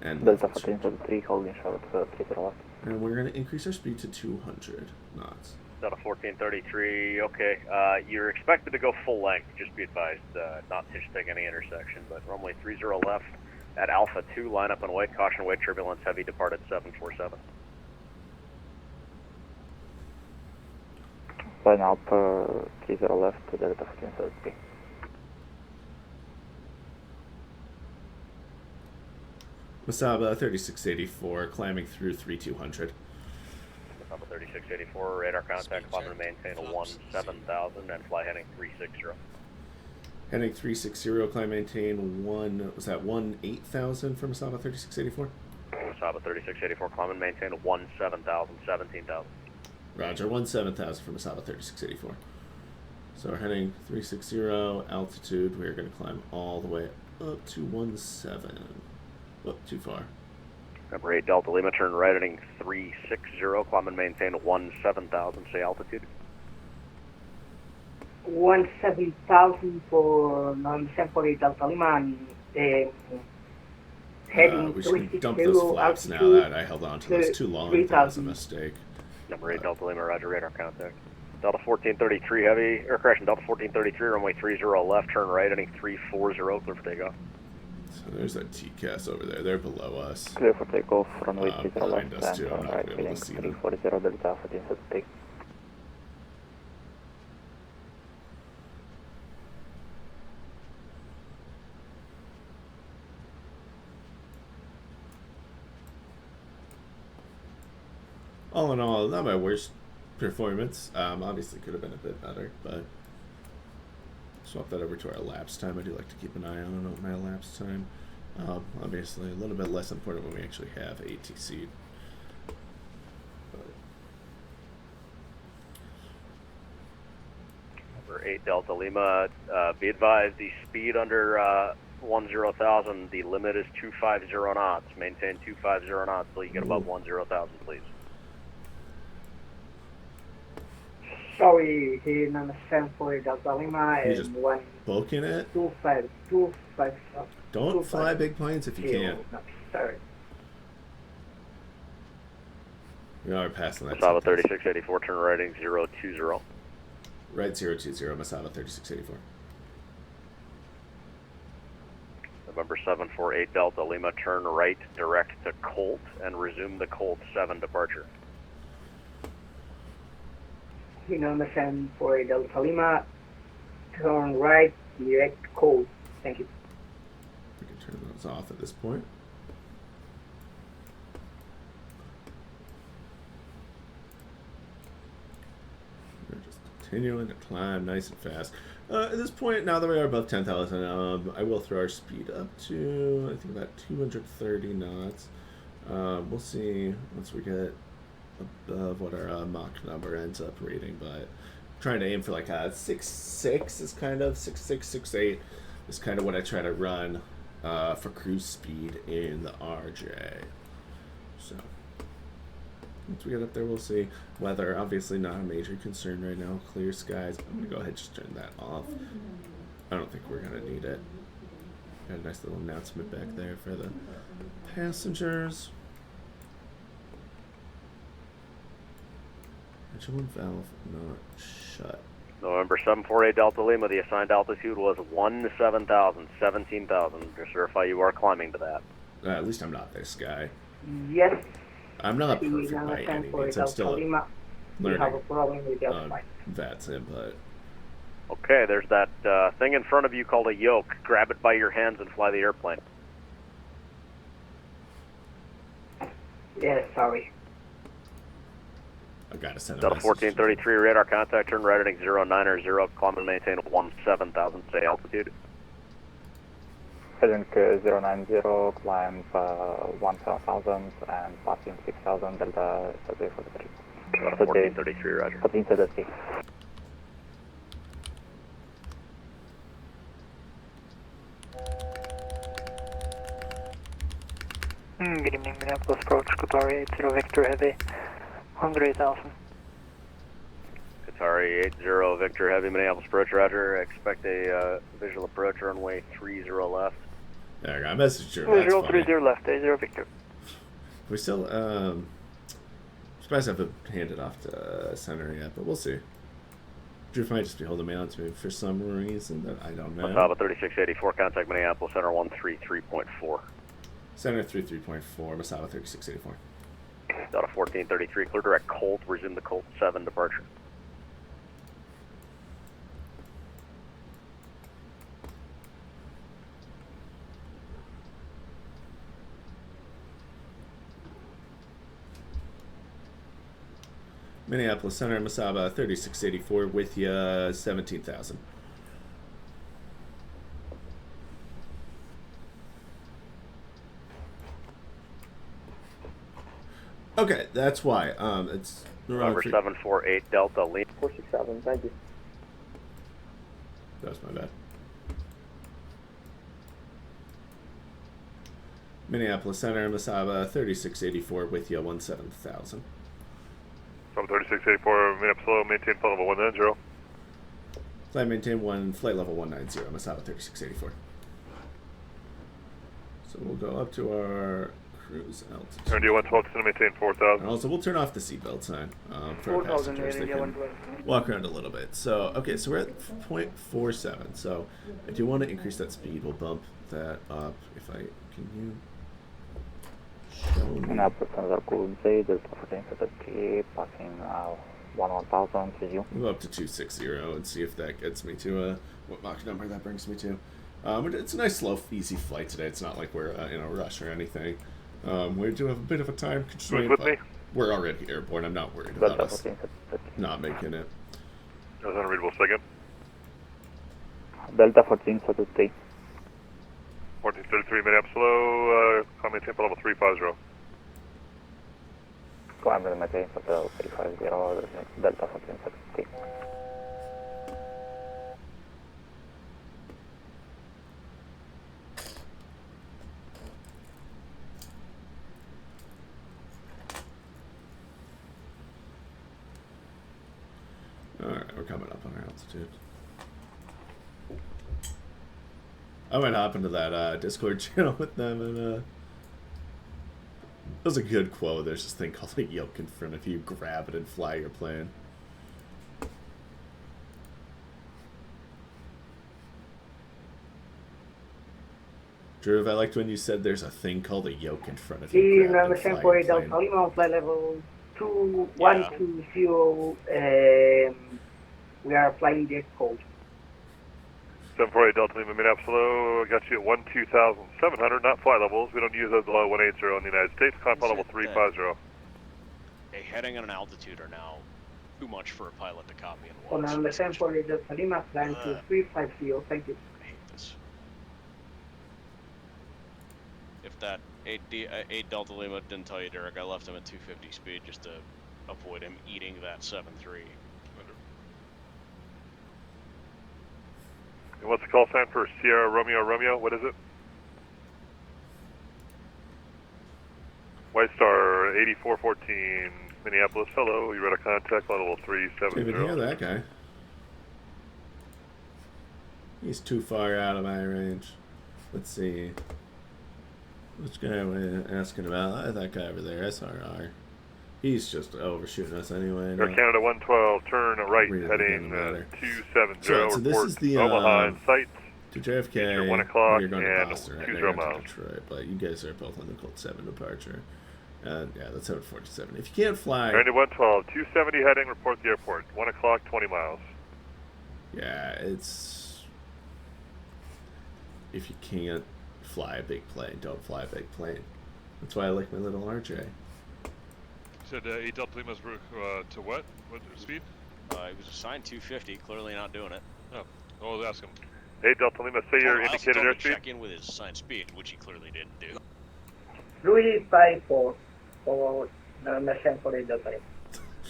And Delta 1433, holding short, 30 left. And we're going to increase our speed to 200 knots. Delta 1433, okay. You're expected to go full length, just be advised, not to take any intersection, but runway 30 left at Alpha 2, line up and wait, caution wait, turbulence heavy, departed 747. Line up 30 left, Delta 1470. Masaba 3684, climbing through 3200. Masaba 3684, radar contact, climb and maintain 17,000 and fly heading 360. Heading 360, climb maintain 18,000 for Masaba 3684? Masaba 3684, climb and maintain 17,000, 17,000. Roger, 17,000 for Masaba 3684. So we're heading 360, altitude, we're going to climb all the way up to 17. Oh, too far. Number 8 Delta Lima, turn right heading 360, climb and maintain 17,000, say altitude. 17,000 for non-Sempori Delta Lima and heading We should 360 dump those flaps now that I held on to those too long. That was a mistake. Number 8 Delta Lima, roger, radar contact. Delta 1433 heavy, air correction, Delta 1433, runway 30 left, turn right heading 340, clear for takeoff. So there's that TCAS over there. They're below us. Clear for takeoff, runway 30 behind left, us and too. I'm turn not right gonna be able heading to see them. 340 Delta 1470. All in all, not my worst performance. Obviously could have been a bit better, but swap that over to our elapsed time. I do like to keep an eye on my elapsed time. Obviously, a little bit less important when we actually have ATC. Number 8 Delta Lima, be advised the speed under 10,000, the limit is 250 knots. Maintain 250 knots till you get above 10,000, please. Sorry, here non-Sempori Delta Lima You and just 1 booking it. 250. Don't fly big planes if you can. No, sorry. We are passing that. Masaba 3684, turn right heading 020. Right 020, Masaba 3684. November 748 Delta Lima, turn right direct to Colt and resume the Colt 7 departure. Here non-Sempori Delta Lima, turn right, direct code. Thank you. We can turn those off at this point. We're just continuing to climb nice and fast. At this point, now that we are above 10,000, I will throw our speed up to, I think, about 230 knots. We'll see once we get above what our Mach number ends up rating, but trying to aim for like a 6.6 is kind of 6.6, 6.8 is kind of what I try to run for cruise speed in the RJ. So once we get up there, we'll see. Weather, obviously not a major concern right now. Clear skies. I'm gonna go ahead and just turn that off. I don't think we're gonna need it. Got a nice little announcement back there for the passengers. Vigilant valve not shut. November 748 Delta Lima, the assigned altitude was 17,000, 17,000. Just verify you are climbing to that. At least I'm not this guy. Yes, I'm not here perfect by any non-Sempori means. I'm Delta still Lima. We have a learning problem with the on flight. VATS input. Okay, there's that thing in front of you called a yoke. Grab it by your hands and fly the airplane. Yes, sorry. I gotta send a Delta message. 1433 radar contact, turn right heading 090, climb and maintain 17,000, say altitude. Heading 090, climb 17,000 and passing 6,000 Delta 43. Delta 1433, roger. 1433. Good evening, Minneapolis approach, Qatari 80 Victor Heavy, 108,000. Qatari 80 Victor Heavy, Minneapolis approach, roger. Expect a visual approach, runway 30 left. There I go. I messaged her. That's Visual funny. 30 left, 80 Victor. We still, surprised I haven't handed off to center yet, but we'll see. Drew might just be holding me on to me for some reason that I don't know. Masaba 3684, contact Minneapolis Center 133.4. Center 33.4, Masaba 3684. Delta 1433, clear direct Colt, resume the Colt 7 departure. Minneapolis Center, Masaba 3684 with you, 17,000. Okay, that's why. It's Number 748 Delta Lima. 467, thank you. That's my bad. Minneapolis Center, Masaba 3684 with you, 17,000. From 3684, Minneapolis, maintain flight level 190. Flight maintain flight level 190, Masaba 3684. So we'll go up to our cruise altitude. Turn to 112 to maintain 4,000. And also, we'll turn off the seatbelt sign for our passengers. They can walk around a little bit. So, okay, so we're at 0.47. So, I do want to increase that speed. We'll bump that up. If I can you show me? Minneapolis Center, Good Day, Delta 1453, passing 11,000, please you. We'll go up to 260 and see if that gets me to what Mach number that brings me to. It's a nice, slow, easy flight today. It's not like we're in a rush or anything. We do have a bit of a time constraint, but we're already airborne. I'm not worried about us not making it. That was unreadable second. Delta 1433. 1433, Minneapolis, maintain flight level 350. Climb to maintain flight level 350, Delta 1433. Alright, we're coming up on our altitude. I might hop into that Discord channel with them, and that was a good quote. There's this thing called a yoke in front of you. Grab it and fly your plane. Drew, I liked when you said there's a thing called a yoke in front of you. Grab it and fly your plane. Flight level 2120. We are flying jet code. 748 Delta Lima, Minneapolis, got you at 12,700, not flight levels. We don't use those below 180 in the United States. Climb flight level 350. Hey, heading on an altitude are now too much for a pilot to copy and On watch. the 748 Delta Lima, flying to 350, thank you. I hate this. If that 8 Delta Lima didn't tell you, Derek, I left him at 250 speed just to avoid him eating that 7-3. And what's the call sign for Sierra Romeo Romeo? What is it? White Star 8414, Minneapolis. Hello, you read a contact level 370. Didn't even hear that guy. He's too far out of my range. Let's see. Which guy am I asking about? That guy over there, SRR. He's just overshooting us anyway. Air Canada 112, turn right, really heading 270. So this is the Omaha in sight. To JFK. 1 o'clock You're going to and Boston, right? 20 You're miles. to Detroit, but you guys are both on the Colt 7 departure. Yeah, that's 747. If you can't fly. Canada 112, 270 heading. Report the airport. 1 o'clock, 20 miles. Yeah, it's. If you can't fly a big plane, don't fly a big plane. That's why I like my little RJ. You said 8 Delta Lima's to what? What speed? He was assigned 250, clearly not doing it. Oh, I'll ask him. 8 Delta Lima, say your indicated airspeed. Check in with his assigned speed, which he clearly didn't do. 354 for the 748 Delta Lima.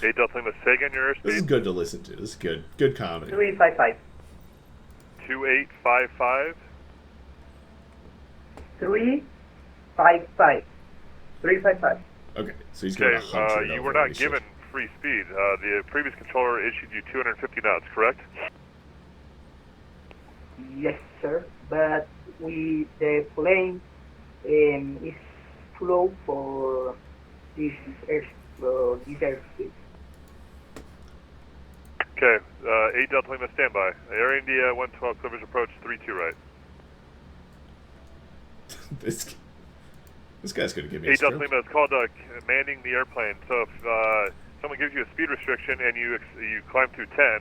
8 Delta Lima, say again your airspeed. This is good to listen to. This is good. Good comedy. 355. 2855. 355. 355. Okay, so he's going to hunch it you over were not and given free speed. The previous controller issued you 250 knots, correct? Yes, sir. But the plane is too low for this airspeed. Okay, 8 Delta Lima, standby. Air India 112, clear visual approach 32 right. This guy's going to give me a 8 Delta stroke. Lima, it's called manning the airplane. So if someone gives you a speed restriction and you climb through 10,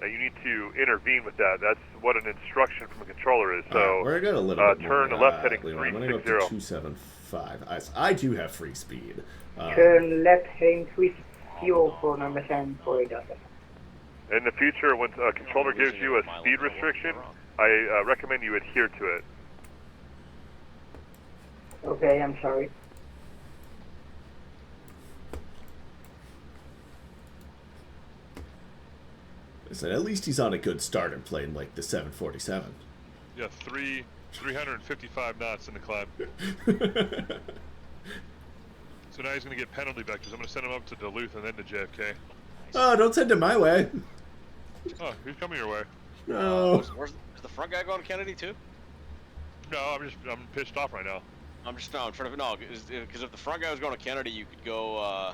you need to intervene with that. That's what an instruction from a controller is. So we're going to a little bit turn more, left heading Leon. I'm going to go up to 360. 275. I do have free speed. Turn left heading 360. fuel for number 748 Delta. In the future, when a controller gives you a speed restriction, I recommend you adhere to it. Okay, I'm sorry. Listen, at least he's on a good starting plane like the 747. Yeah, 355 knots in the climb. So now he's going to get penalty vectors. I'm going to send him up to Duluth and then to JFK. Oh, don't send him my way. Oh, he's coming your way. No. Is the front guy going to Kennedy too? No, I'm pissed off right now. I'm trying to because if the front guy was going to Kennedy, you could go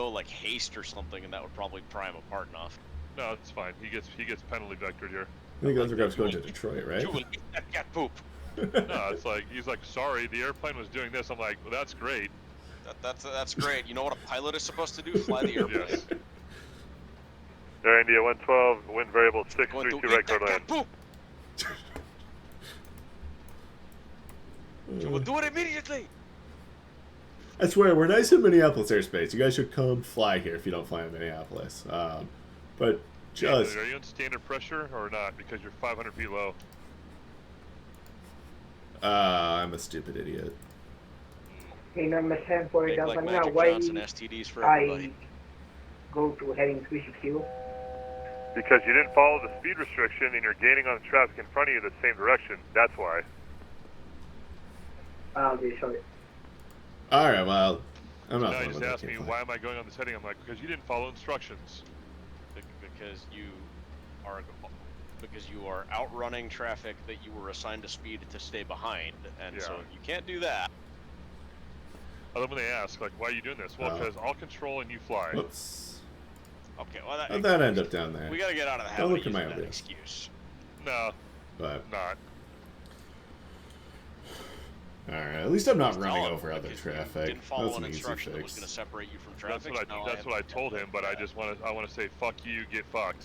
like haste or something, and that would probably pry him apart enough. No, it's fine. He gets penalty vectored here. I think other guy's going to Detroit, right? You will eat that cat poop. No, it's like he's like, sorry, the airplane was doing this. I'm like, well, that's great. That's great. You know what a pilot is supposed to do? Fly the airplane. Yes. Air India 112, wind variable 632 right code land. You will do it immediately. I swear, we're nice in Minneapolis airspace. You guys should come fly here if you don't fly in Minneapolis. But just... Are you on standard pressure or not? Because you're 500 feet low. I'm a stupid idiot. Okay, number 748 Delta. Like Now, Magic why Johnson STDs for everybody. go to heading 360? Because you didn't follow the speed restriction and you're gaining on the traffic in front of you the same direction. That's why. Okay, sorry. Alright, well, I'm not... Now you just ask me, why am I going on this heading? I'm like, because you didn't follow instructions. Because you are outrunning traffic that you were assigned a speed to stay behind, and so you can't do that. I love when they ask, like, why are you doing this? Well, because I'll control and you fly. Whoops. Okay, well, How'd that end up down there? We gotta get out of the habit Don't of look at using my that wrist. excuse. No, but not. Alright, at least I'm not running over other traffic. You didn't follow That's an an easy instruction that was fix. going to separate you from traffic. That's what I told him, but I want to say, fuck you, get fucked.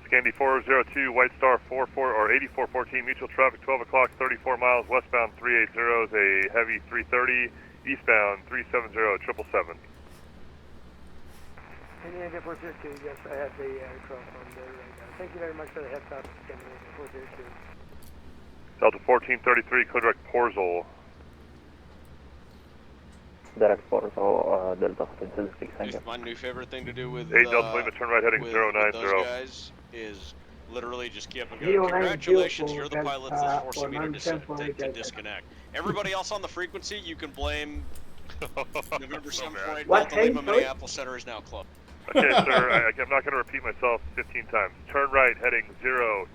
Scandi 402, White Star 44 or 8414, mutual traffic 12 o'clock, 34 miles, westbound 380 is a heavy 330, eastbound 370, 777. Indiana 402, yes, I have the aircraft on there right now. Thank you very much for the heads up, Indiana 402. Delta 1433, code direct Porzel. Direct Porzel, Delta 1466. My new favorite thing to do with 8 Delta Lima, turn right heading with 090. those guys is literally just keep them going. Congratulations, you're the pilots that's forcing me to disconnect. Everybody else on the frequency, you can blame November 748 Delta Lima Minneapolis Center is now closed. Okay, sir, I'm not going to repeat myself 15 times. Turn right, heading 090,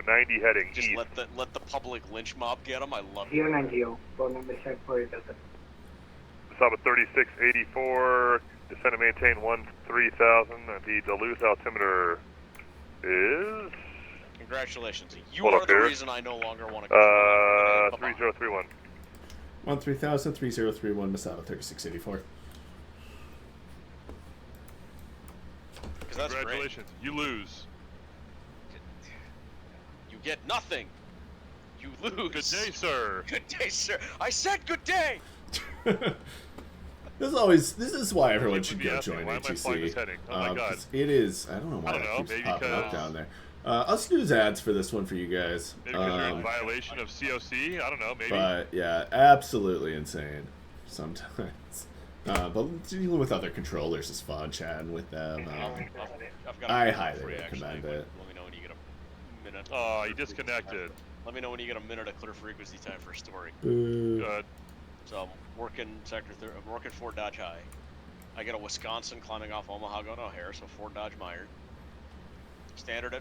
90 heading Just east. let the public lynch mob get them. I love it. 090, for number 748 Delta. Stop at 3684, descend and maintain 13,000. The Duluth altimeter is... Congratulations. You Hold are up the here. reason I no longer want to go. 3031. 13,000, 3031, Masada 3684. That's Congratulations, great. you lose. You get nothing. You lose. Good day, sir. Good day, sir. I said good day. This is why everyone should go join why am I flying this ATC. heading? Oh my god. It is, I don't know why I don't know, it keeps maybe popping up because- down there. I'll snooze ads for this one for you guys. Maybe because you're in violation of COC? I don't know, maybe. But yeah, absolutely insane sometimes. But dealing with other controllers is fun, chatting with them. I've got I a highly for you, recommend actually. it. Let me know when you get a minute. Oh, you disconnected. Let me know when you get a minute of clear frequency time for a story. Good. So I'm working I'm working Fort Dodge High. I get a Wisconsin climbing off Omaha going to O'Hare, so Fort Dodge Meyer. Standard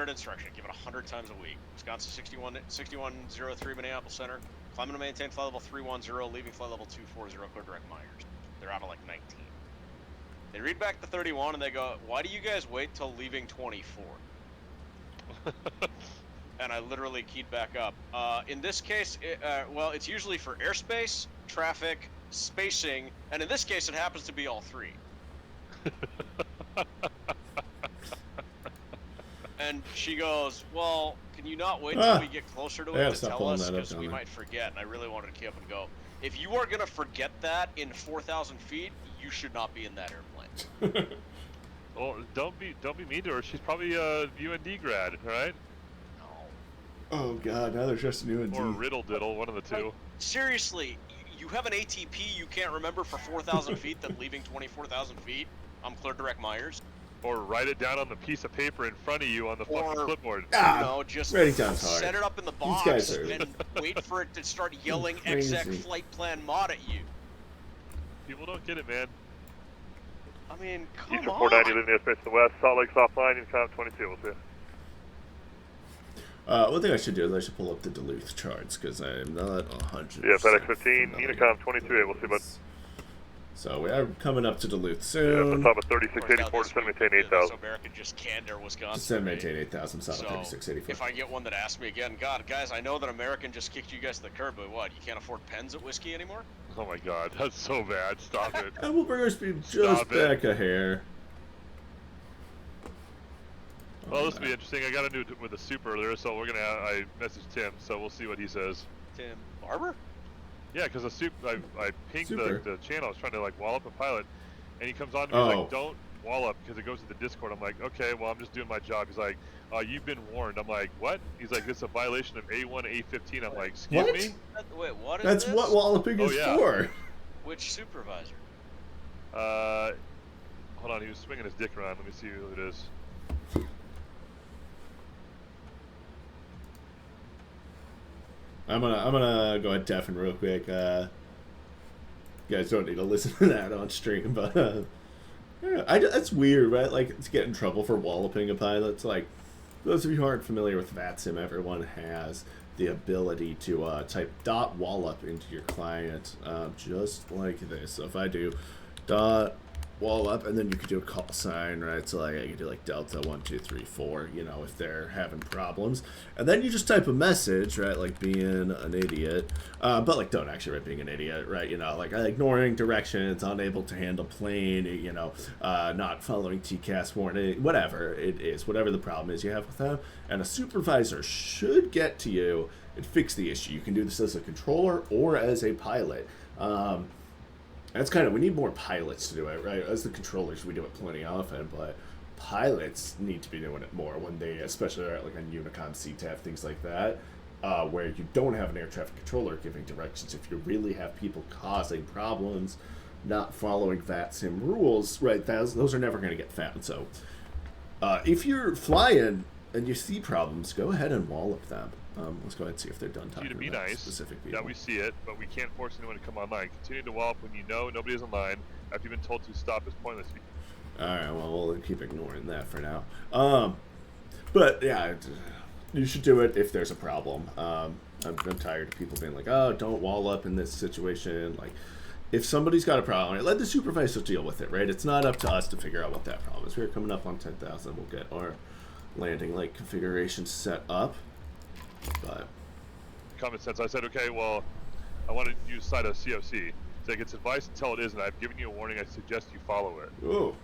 instruction, give it 100 times a week. Wisconsin 6103 Minneapolis Center, climbing to maintain flight level 310, leaving flight level 240, clear direct Myers. They're out of like 19. They read back to 31 and they go, why do you guys wait till leaving 24? And I literally keyed back up. In this case, well, it's usually for airspace, traffic, spacing, and in this case it happens to be all three. And she goes, well, can you not wait till we get closer to it to tell us, because we might forget, and I really wanted to key up and go, If you are gonna forget that in 4,000 feet, you should not be in that airplane. Well, don't be mean to her. She's probably a UND grad, right? Oh god, now there's just a new Or a riddle diddle, one of the two. Seriously, you have an ATP you can't remember for 4,000 feet, then leaving 24,000 feet? I'm Clear Direct Myers. Or write it down on the piece of paper in front of you on the fucking clipboard. No, just writing down's hard. set it up in the box guys are- and wait for it to start yelling Crazy. exec flight plan mod at you. People don't get it, man. I mean, come Eastern on. 490, leaving the airspace to the west. Salt Lake's offline. Unicom 22. We'll see you. One thing I should do is I should pull up the Duluth charts because I'm not 100%. Yeah, FedEx 15, Unicom 22. We'll see, bud. So we are coming up to Duluth Yeah, soon. so top of 3684 to maintain 8,000. So American just canned Air Wisconsin. Just send maintain 8,000, stop So, at 3684. if I get one that asks me again, God, guys, I know that American just kicked you guys to the curb, but what, you can't afford pens at whiskey anymore? Oh my god, that's so bad. Stop it. And we'll bring our speed just Stop it. back a hair. Well, this will be interesting. I got to do it with a soup earlier, so we're gonna. I messaged Tim, so we'll see what he says. Tim Barber? Yeah, because the soup. I pinged the channel. I was trying to like wallop a pilot, and he comes on to me he's like, "Don't wallop," because it goes to the Discord. I'm like, "Okay, well, I'm just doing my job." He's like, "You've been warned." I'm like, "What?" He's like, "This is a violation of A1 A15." I'm like, "Excuse What? me?" Wait, what is That's this? what walloping is for. Which supervisor? Hold on. He was swinging his dick around. Let me see who it is. I'm gonna go ahead deafen real quick. You guys don't need to listen to that on stream, but yeah, that's weird, right? Like, it's get in trouble for walloping a pilot. It's like, those of you who aren't familiar with VATSIM, everyone has the ability to type .wallop into your client, just like this. So if I do .wallop, and then you could do a call sign, right? So like I could do like Delta 1234, you know, if they're having problems, and then you just type a message, right? Like being an idiot, but like don't actually write being an idiot, right? You know, like ignoring directions, unable to handle plane, you know, not following TCAS warning, whatever it is, whatever the problem is you have with them, and a supervisor should get to you and fix the issue. You can do this as a controller or as a pilot. That's kind of, we need more pilots to do it, right? As the controllers, we do it plenty often, but pilots need to be doing it more when they, especially like on Unicom, CTAF, things like that, where you don't have an air traffic controller giving directions. If you really have people causing problems, not following VATSIM rules, right, those are never going to get found. So if you're flying and you see problems, go ahead and wallop them. Let's go ahead and see if they're done talking To be about nice, specific people. that we see it, but we can't force anyone to come online. Continue to wallop when you know nobody is online. After you've been told to stop is pointless. Alright, well, we'll keep ignoring that for now. But, yeah, you should do it if there's a problem. I'm tired of people being like, oh, don't wall up in this situation. Like, if somebody's got a problem, right, let the supervisor deal with it, right? It's not up to us to figure out what that problem is. We're coming up on 10,000. We'll get our landing light configuration set up. But common sense. I said, okay, well, I want to use side of COC. It's like, it's advice until it isn't. I've given you a warning. I suggest you follow it. Oh,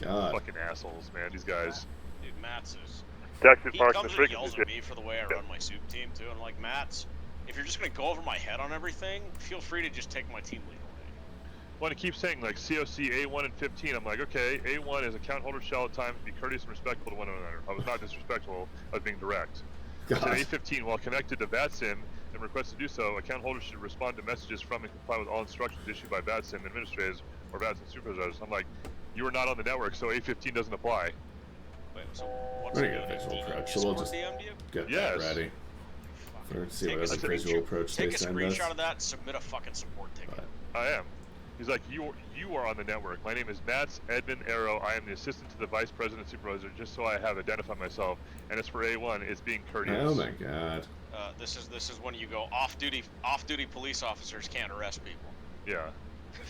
God. Fucking assholes, man. These guys. Dude, Matt's is... Taxi He parks comes and and yells at me for the way I run my soup team, too. I'm like, Matt's, if you're just going to go over my head on everything, feel free to just take my team lead away. Well, to keep saying, like, COC A1 and 15, I'm like, okay, A1 is account holder shall at times be courteous and respectful to one another. I was not disrespectful. I was being direct. I said A15, while connected to VATSIM and request to do so, account holders should respond to messages from and comply with all instructions issued by VATSIM administrators or VATSIM supervisors. I'm like, you are not on the network, so A15 doesn't apply. Wait, so what's We're gonna get a visual approach, so we'll just get that ready. See what other visual approach they take a send screenshot us. of that, submit a fucking support ticket. I am. He's like, you are on the network. My name is Mats Edmund Arrow. I am the assistant to the vice president supervisor, just so I have identified myself. And as for A1, it's being courteous. Oh my God. This is when you go off-duty police officers can't arrest people. Yeah.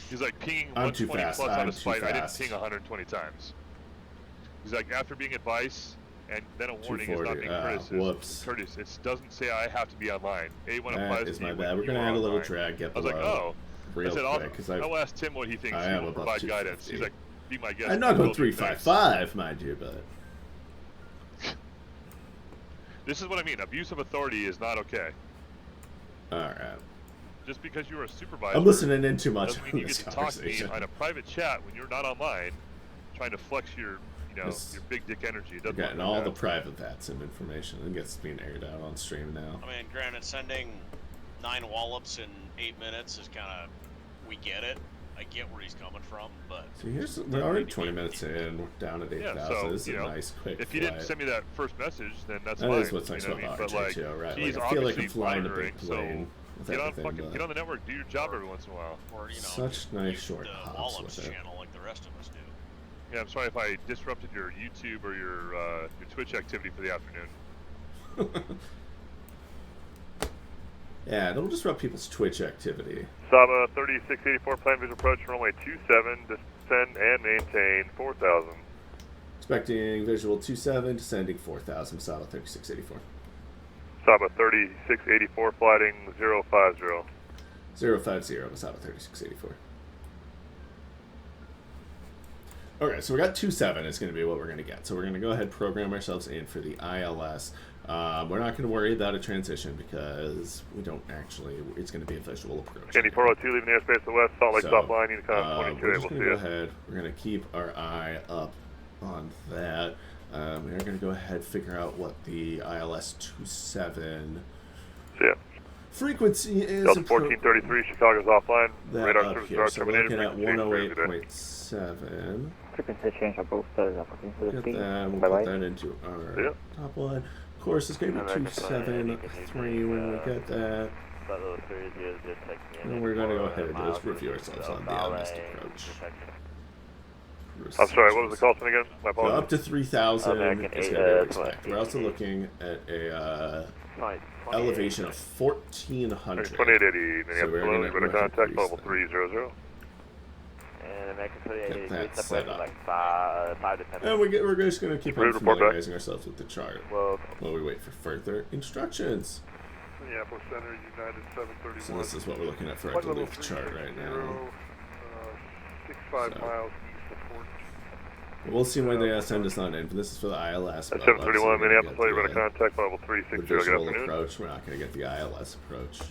He's like pinging I'm 120 too fast. plus on I'm a too flight. I didn't fast. ping 120 times. He's like, after being advice and then a warning is not being 240. Whoops. courteous. It doesn't say I have to be online. A1 That applies is to my you bad. when We're you gonna are add a little online. drag. Get I was like, below. oh. Real I said, quick, because I'll ask Tim what he thinks. I He am will above provide 250. guidance. He's like, be my guest. I'm not going We'll do things. 355, mind you, but This is what I mean. Abuse of authority is not okay. all right. just because you are a supervisor. I'm listening in too much doesn't mean on you this get to talk to me conversation. on a private chat when you're not online, trying to flex your, your big dick energy. It We're doesn't getting work all like the that. private VATSIM information. I think it's being aired out on stream now. I mean, granted, sending 9 wallops in 8 minutes is kind of, we get it. I get where he's coming from, but... So here's, we're already 20 minutes in, we're down at 8,000. Yeah, so, This is a nice, quick if you flight. didn't send me that first message, then that's that fine. is what's nice you know what I about mean? But, RJ85, right? he's Like, I feel like I'm obviously flying a monitoring, big plane with get on, everything, get on the network, do your job every once in a while. Or, you know, such nice short the hops wallops with it. channel like the rest of us do. Yeah, I'm sorry if I disrupted your YouTube or your Twitch activity for the afternoon. Yeah, don't disrupt people's Twitch activity. Saba 3684, plan visual approach, runway 27, descend and maintain 4,000. Expecting visual 27, descending 4,000, Saba 3684. Saba 3684, flighting 050. 050, Saba 3684. Okay, so we got 27 is going to be what we're going to get. So we're going to go ahead and program ourselves in for the ILS. We're not going to worry about a transition because we don't actually, it's going to be a visual approach. Candy 402, leaving the airspace to the west, Salt Lake stop line, Unicon 22, we're able just to going see to go it. ahead, we're going to keep our eye up on that. We're going to go ahead and figure out what the ILS 27 frequency is. Delta 1433, Chicago's offline, radar service here. are So we're terminated. looking at 108.7. Frequency change of both the Get that, we'll put that into our top line. Of course, it's going to be 273 when we get that. And we're going to go ahead and just review ourselves on the missed approach. I'm sorry, what was the call sign again? My So apologies. up to 3,000 is going to be what we expect. We're also looking at a elevation of 1,400. 2880, So we're going to go contact level 300. Get that set up. And we're just going to keep on familiarizing ourselves with the chart while we wait for further instructions. Minneapolis Center, United 731. So this is what we're looking at for our Duluth chart right now. 65 miles east of Fort. We'll see when they send us on in. This is for the ILS. 731 Minneapolis, radar contact level 360. The visual Good afternoon. approach. We're not going to get the ILS approach.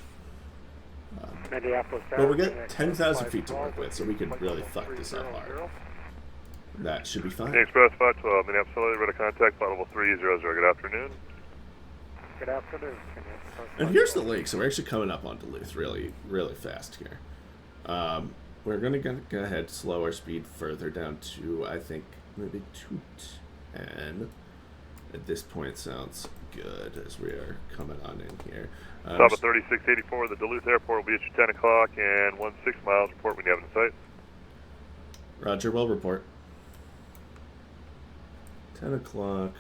Minneapolis. But we get 10,000 feet to work with, so we could really fuck this up hard. That should be fine. Express 512, Minneapolis, radar contact level 300. Good afternoon. Good afternoon. And here's the lake, so we're actually coming up on Duluth really, really fast here. We're going to go ahead, slow our speed further down to, I think, maybe 210. At this point, sounds good as we are coming on in here. Saba 3684, the Duluth airport will be at your 10 o'clock and 16 miles. Report when you have it in sight. Roger, will report. 10 o'clock.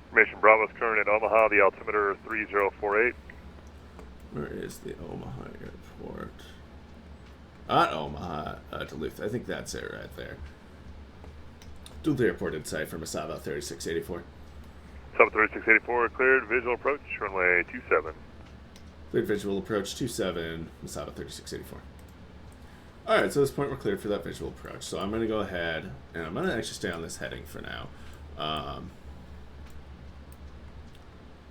Information Bravo's current at Omaha, the altimeter 3048. Where is the Omaha airport? Not Omaha, Duluth. I think that's it right there. Duluth airport in sight from Saba 3684. Saba 3684, cleared visual approach, runway 27. Cleared visual approach 27, Saba 3684. Alright, so at this point we're cleared for that visual approach. So I'm going to go ahead, and I'm going to actually stay on this heading for now.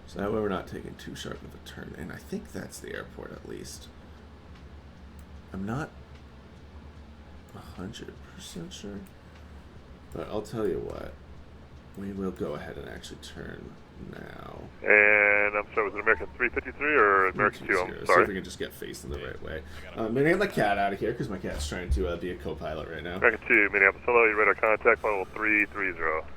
So that way we're not taking too sharp of a turn. And I think that's the airport at least. I'm not 100% sure. But I'll tell you what. We will go ahead and actually turn now. And I'm sorry, was it American 353 or American 2? I'm See if sorry. we can just get facing the right way. I'm going to get my cat out of here because my cat's trying to be a co-pilot right now. American 2, Minneapolis, hello, you radar contact level 330.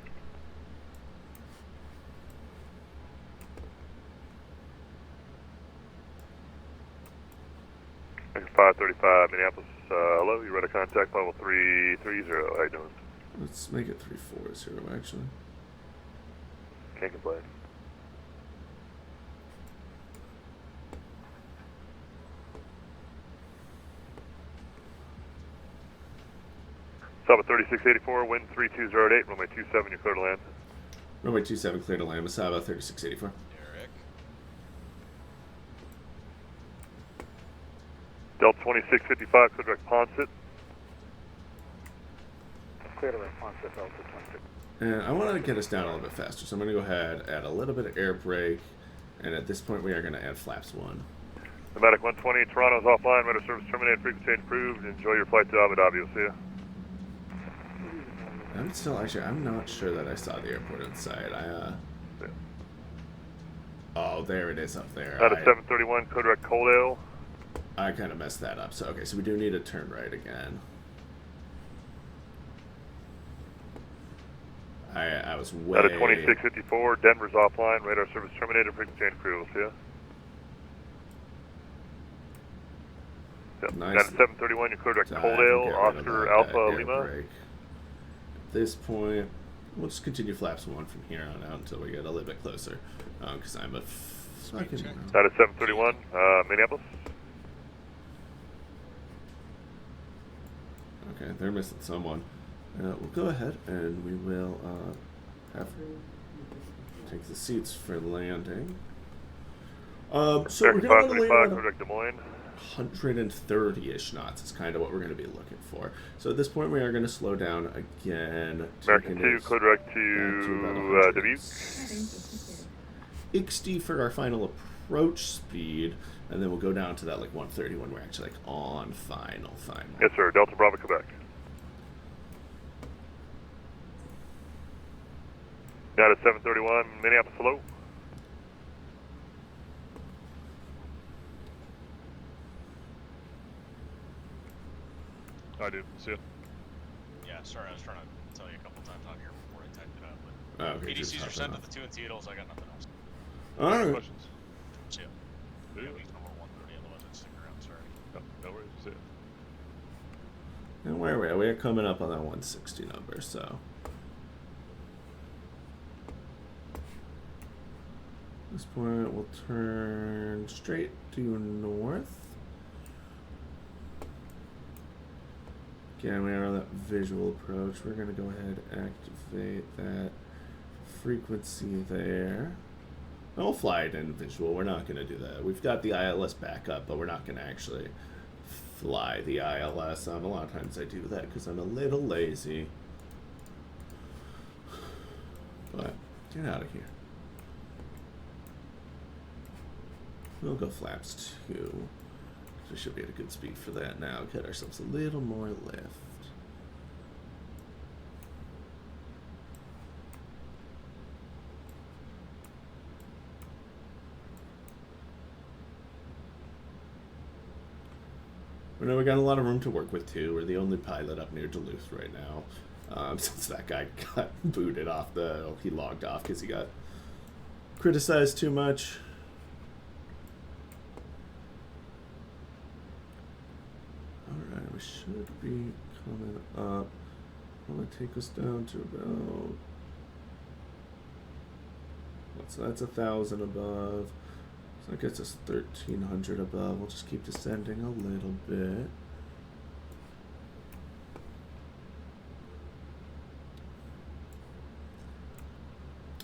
American 535, Minneapolis, hello, you radar contact level 330. How you doing? Let's make it 340 actually. Can't complain. Saba 3684, wind 3208, runway 27, you're clear to land. Runway 27 clear to land, Masaba 3684. Derek. Delta 2655, clear direct Ponset. Clear to response to Delta 26. And I want to get us down a little bit faster, so I'm going to go ahead, add a little bit of air brake, And at this point, we are going to add flaps 1. Nomadic 120, Toronto's offline. Radar service terminated. Frequency improved. Enjoy your flight to Abu Dhabi. We'll see you. I'm still actually. I'm not sure that I saw the airport inside. Oh, there it is up there. Out of 731, code direct Coaldale. I kind of messed that up. So okay, so we do need to turn right again. I was way. Out of 2654, Denver's offline. Radar service terminated. Frequency improved. We'll see you. Yep. Nice. Out of 731, your code direct Coaldale, Oscar Alpha Lima. Break. At this point, we'll just continue flaps 1 from here on out until we get a little bit closer. Because I'm a fucking. Out of 731, Minneapolis. Okay, they're missing someone. We'll go ahead and we will take the seats for landing. So we're going to land Des Moines. 130-ish knots is kind of what we're going to be looking for. So at this point, we are going to slow down again. American 2, code direct to Dubuque. 60 for our final approach speed, and then we'll go down to that like 130 when we're actually like on final. Yes, sir. Delta Bravo, Quebec. Out of 731, Minneapolis, hello. I do. See it. Yeah, sorry, I was trying to tell you a couple times on here before I typed it out. But okay, PDCs are sent to the 2 and Teetles. I got nothing else. All right. Questions? See ya. Yeah, we number 130, otherwise I'd stick around. Sorry. No worries. See it. And where are we? We're coming up on that 160 number, so. At this point, we'll turn straight due north. Again, we are on that visual approach. We're going to go ahead and activate that frequency there. And we'll fly it in visual. We're not going to do that. We've got the ILS backup, but we're not going to actually fly the ILS. A lot of times I do that because I'm a little lazy. But get out of here. We'll go flaps 2. We should be at a good speed for that now. Get ourselves a little more lift. We know we got a lot of room to work with too. We're the only pilot up near Duluth right now. Since that guy got booted off he logged off because he got criticized too much. Alright, we should be coming up. I'm going to take us down to about... So that's 1,000 above. So that gets us 1,300 above. We'll just keep descending a little bit.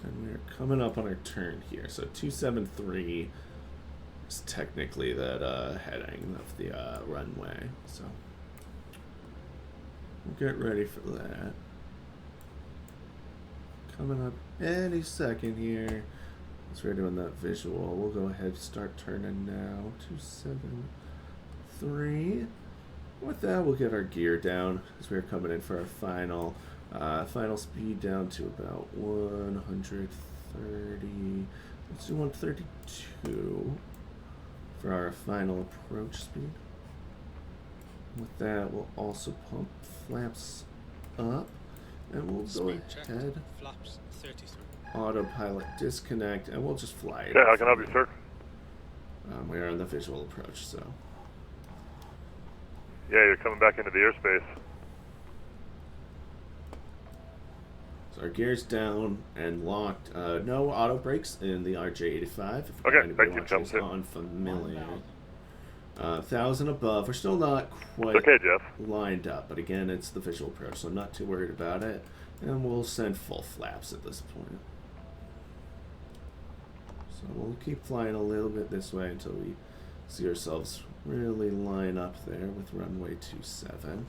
And we're coming up on our turn here. So 273 is technically that heading of the runway. So we'll get ready for that. Coming up any second here. As we're doing that visual, we'll go ahead and start turning now. 273. With that, we'll get our gear down as we're coming in for our final speed down to about 130. Let's do 132 for our final approach speed. With that, we'll also pump flaps up, and we'll go ahead. Flaps 33. Autopilot disconnect, and we'll just fly it. Yeah, how can I help you, sir? We are on the visual approach, so. Yeah, you're coming back into the airspace. So our gear's down and locked. No auto brakes in the RJ85. If Okay, anybody thank you. watching is unfamiliar. 1,000 above. We're still not quite okay, Jeff. lined up, but again, it's the visual approach, so I'm not too worried about it. And we'll send full flaps at this point. So we'll keep flying a little bit this way until we see ourselves really line up there with runway 27.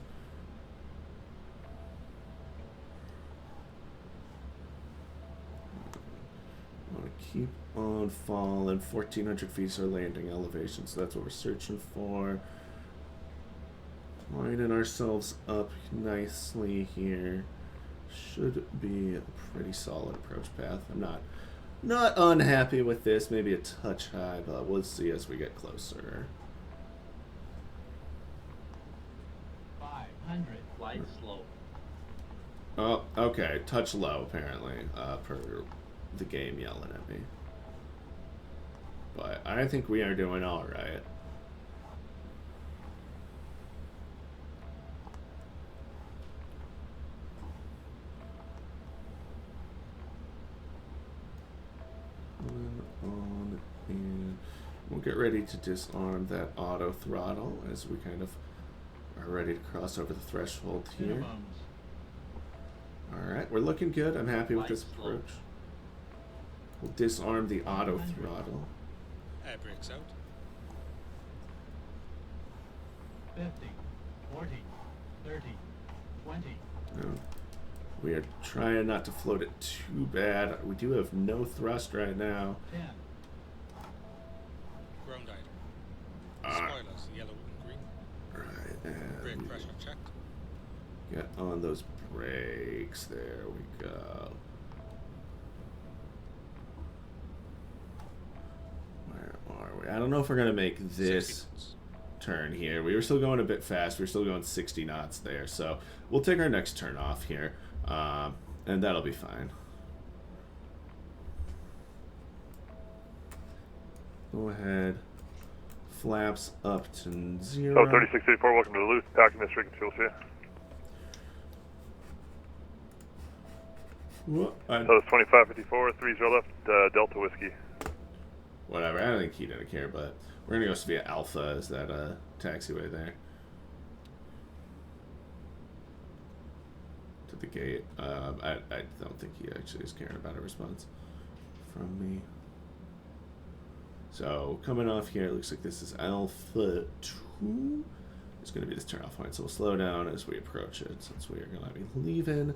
I want to keep on falling. 1,400 feet is our landing elevation, so that's what we're searching for. Lining ourselves up nicely here. Should be a pretty solid approach path. I'm not unhappy with this. Maybe a touch high, but we'll see as we get closer. 500, flight slow. Oh, okay. Touch low, apparently, per the game yelling at me. But I think we are doing all right. On, and we'll get ready to disarm that auto throttle as we kind of are ready to cross over the threshold here. Alright, we're looking good. I'm happy with this approach. We'll disarm the auto throttle. Air brakes out. 50, 40, 30, 20. No. We are trying not to float it too bad. We do have no thrust right now. 10. Ground item. Spoilers, yellow and green. Alright, and Brake pressure checked. get on those brakes. There we go. Where are we? I don't know if we're going to make this turn here. We were still going a bit fast. We were still going 60 knots there. So we'll take our next turn off here. And that'll be fine. Go ahead. Flaps up to 0. Oh, 3684, welcome to Duluth. Document Stricken fuel here. What? So it's 2554, 30 left, Delta Whiskey. Whatever, I don't think he didn't care, but we're gonna go via Alpha as that taxiway there. To the gate. I don't think he actually is caring about a response from me. So coming off here, it looks like this is Alpha 2. It's gonna be this turn off point, so we'll slow down as we approach it, since we are gonna be leaving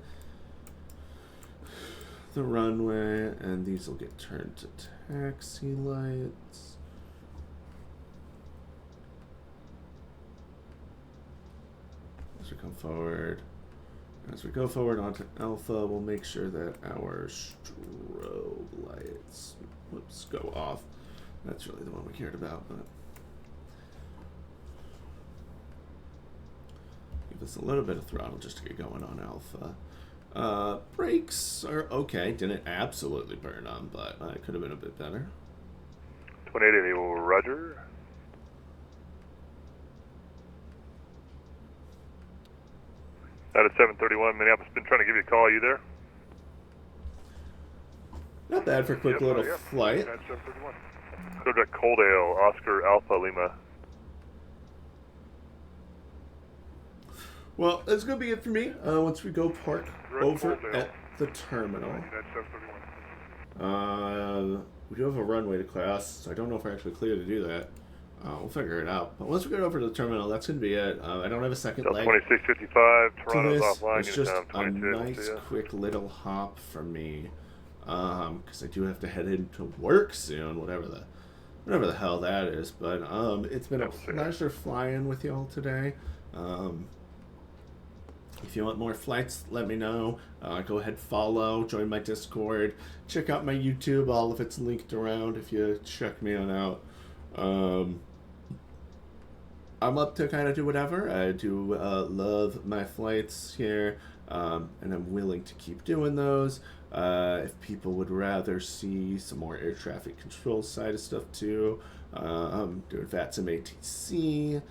the runway, and these will get turned to taxi lights. As we come forward, as we go forward onto Alpha, we'll make sure that our strobe lights, whoops, go off. That's really the one we cared about, but give us a little bit of throttle just to get going on Alpha. Brakes are okay. Didn't absolutely burn on, but it could have been a bit better. 2880, Roger. Out at 731, Minneapolis, been trying to give you a call. Are you there? Not bad for a quick little flight. At 731. Go to Coaldale, Oscar Alpha Lima. Well, that's going to be it for me. Once we go park over at the terminal. We do have a runway to class, so I don't know if we're actually clear to do that. We'll figure it out. But once we get over to the terminal, that's going to be it. I don't have a second leg 2655, Toronto's offline. It's just a nice, quick little hop for me. Because I do have to head into work soon, whatever the hell that is. But it's been a pleasure flying with y'all today. If you want more flights, let me know. Go ahead, follow, join my Discord, check out my YouTube. All of it's linked around if you check me on out. I'm up to kind of do whatever. I do love my flights here, and I'm willing to keep doing those. If people would rather see some more air traffic control side of stuff too, I'm doing VATSIM ATC.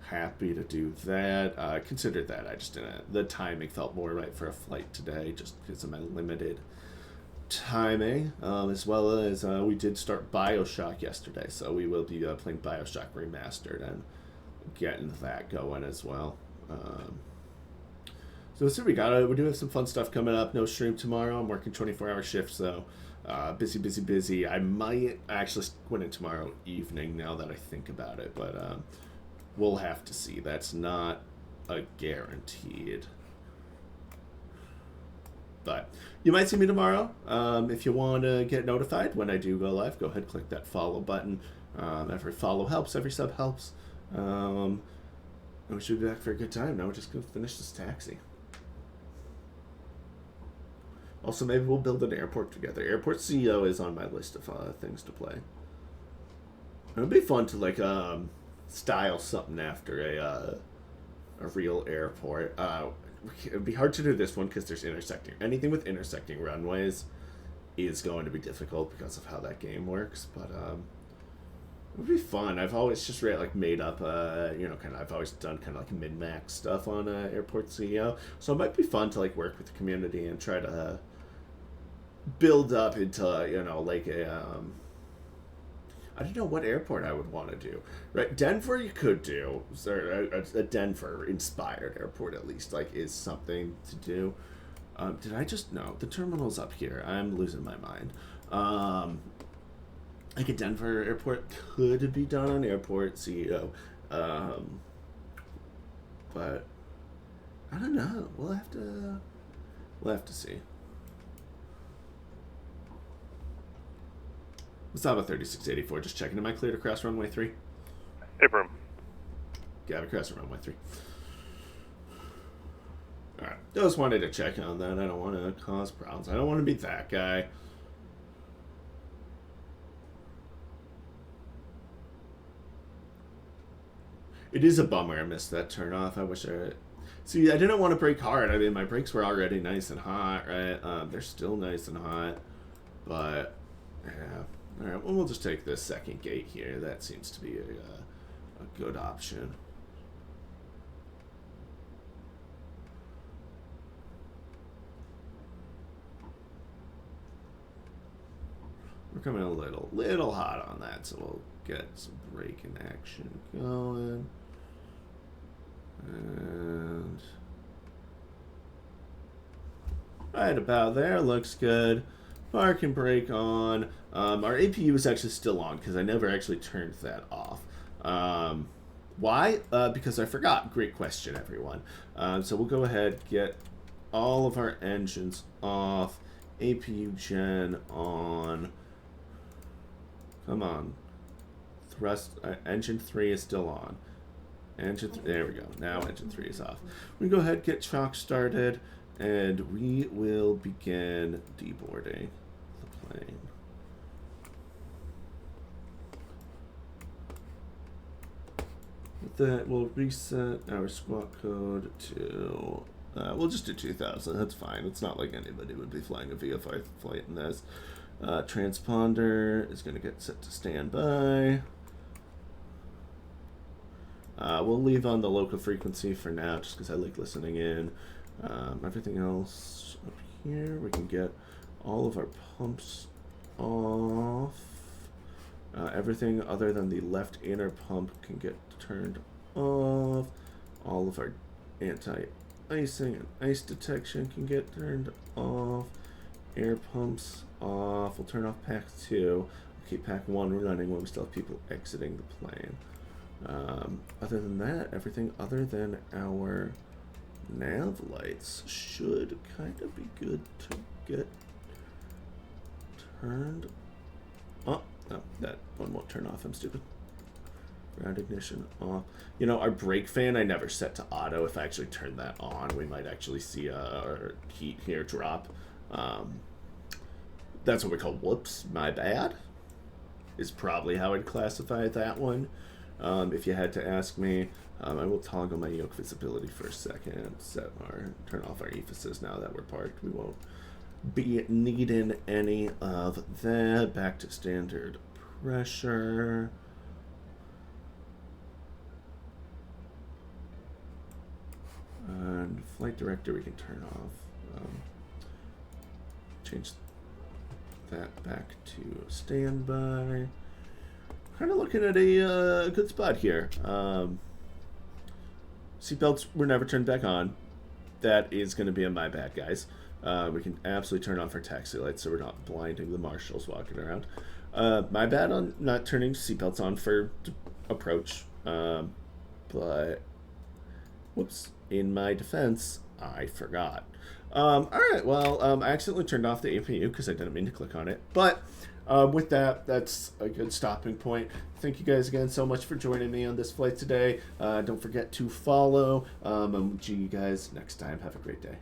Happy to do that. Considered that. I just didn't. The timing felt more right for a flight today, just because of my limited timing. As well as we did start BioShock yesterday, so we will be playing BioShock Remastered and getting that going as well. So let's see what we got. We do have some fun stuff coming up. No stream tomorrow. I'm working 24-hour shifts, so busy. I might actually win it tomorrow evening now that I think about it, but we'll have to see. That's not a guaranteed. But you might see me tomorrow. If you want to get notified when I do go live, go ahead and click that follow button. Every follow helps, every sub helps. And we should be back for a good time. Now we're just going to finish this taxi. Also, maybe we'll build an airport together. Airport CEO is on my list of things to play. It would be fun to like style something after a real airport. It'd be hard to do this one because there's intersecting. Anything with intersecting runways is going to be difficult because of how that game works. But it would be fun. I've always just made up I've always done kind of like min-max stuff on Airport CEO. So it might be fun to like work with the community and try to build up into like a I don't know what airport I would want to do. Right, Denver you could do. A Denver inspired airport at least is something to do. Did I just no? The terminal's up here. I'm losing my mind. Like a Denver airport could be done on Airport CEO, but I don't know. We'll have to see. What's up with 3684? Just checking. Am I clear to cross runway 3? Abram. Yeah, I'm crossing runway 3. Alright. Just wanted to check on that. I don't want to cause problems. I don't want to be that guy. It is a bummer I missed that turn off. I wish I... See, I didn't want to brake hard. I mean, my brakes were already nice and hot, right? They're still nice and hot. But, yeah. Alright, well, we'll just take this second gate here. That seems to be a good option. We're coming a little hot on that, so we'll get some braking action going. And right about there, looks good. Park and brake on. Our APU is actually still on because I never actually turned that off. Why? Because I forgot. Great question, everyone. So we'll go ahead, get all of our engines off. APU gen on. Come on. Thrust. Engine 3 is still on. There we go. Now engine 3 is off. We go ahead, get chalk started, and we will begin deboarding the plane. With that, we'll reset our squawk code to... we'll just do 2000. That's fine. It's not like anybody would be flying a VFI flight in this. Transponder is going to get set to standby. We'll leave on the local frequency for now, just because I like listening in. Everything else up here, we can get all of our pumps off. Everything other than the left inner pump can get turned off. All of our anti-icing and ice detection can get turned off. Air pumps off. We'll turn off pack 2. We'll keep pack 1 running while we still have people exiting the plane. Other than that, everything other than our nav lights should kind of be good to get turned off. No, that one won't turn off. I'm stupid. Ground ignition off. You know, our brake fan I never set to auto. If I actually turn that on, we might actually see our heat here drop. That's what we call whoops, my bad, is probably how I'd classify that one. If you had to ask me, I will toggle my yoke visibility for a second, turn off our ephesus now that we're parked. We won't be needing any of that. Back to standard pressure. And flight director we can turn off. Change that back to standby. Kind of looking at a good spot here. Seatbelts were never turned back on. That is going to be a my bad, guys. We can absolutely turn off our taxi lights so we're not blinding the marshals walking around. My bad on not turning seatbelts on for approach. But, whoops, in my defense, I forgot. All right, well, I accidentally turned off the APU because I didn't mean to click on it. But with that, that's a good stopping point. Thank you guys again so much for joining me on this flight today. Don't forget to follow. And we'll see you guys next time. Have a great day.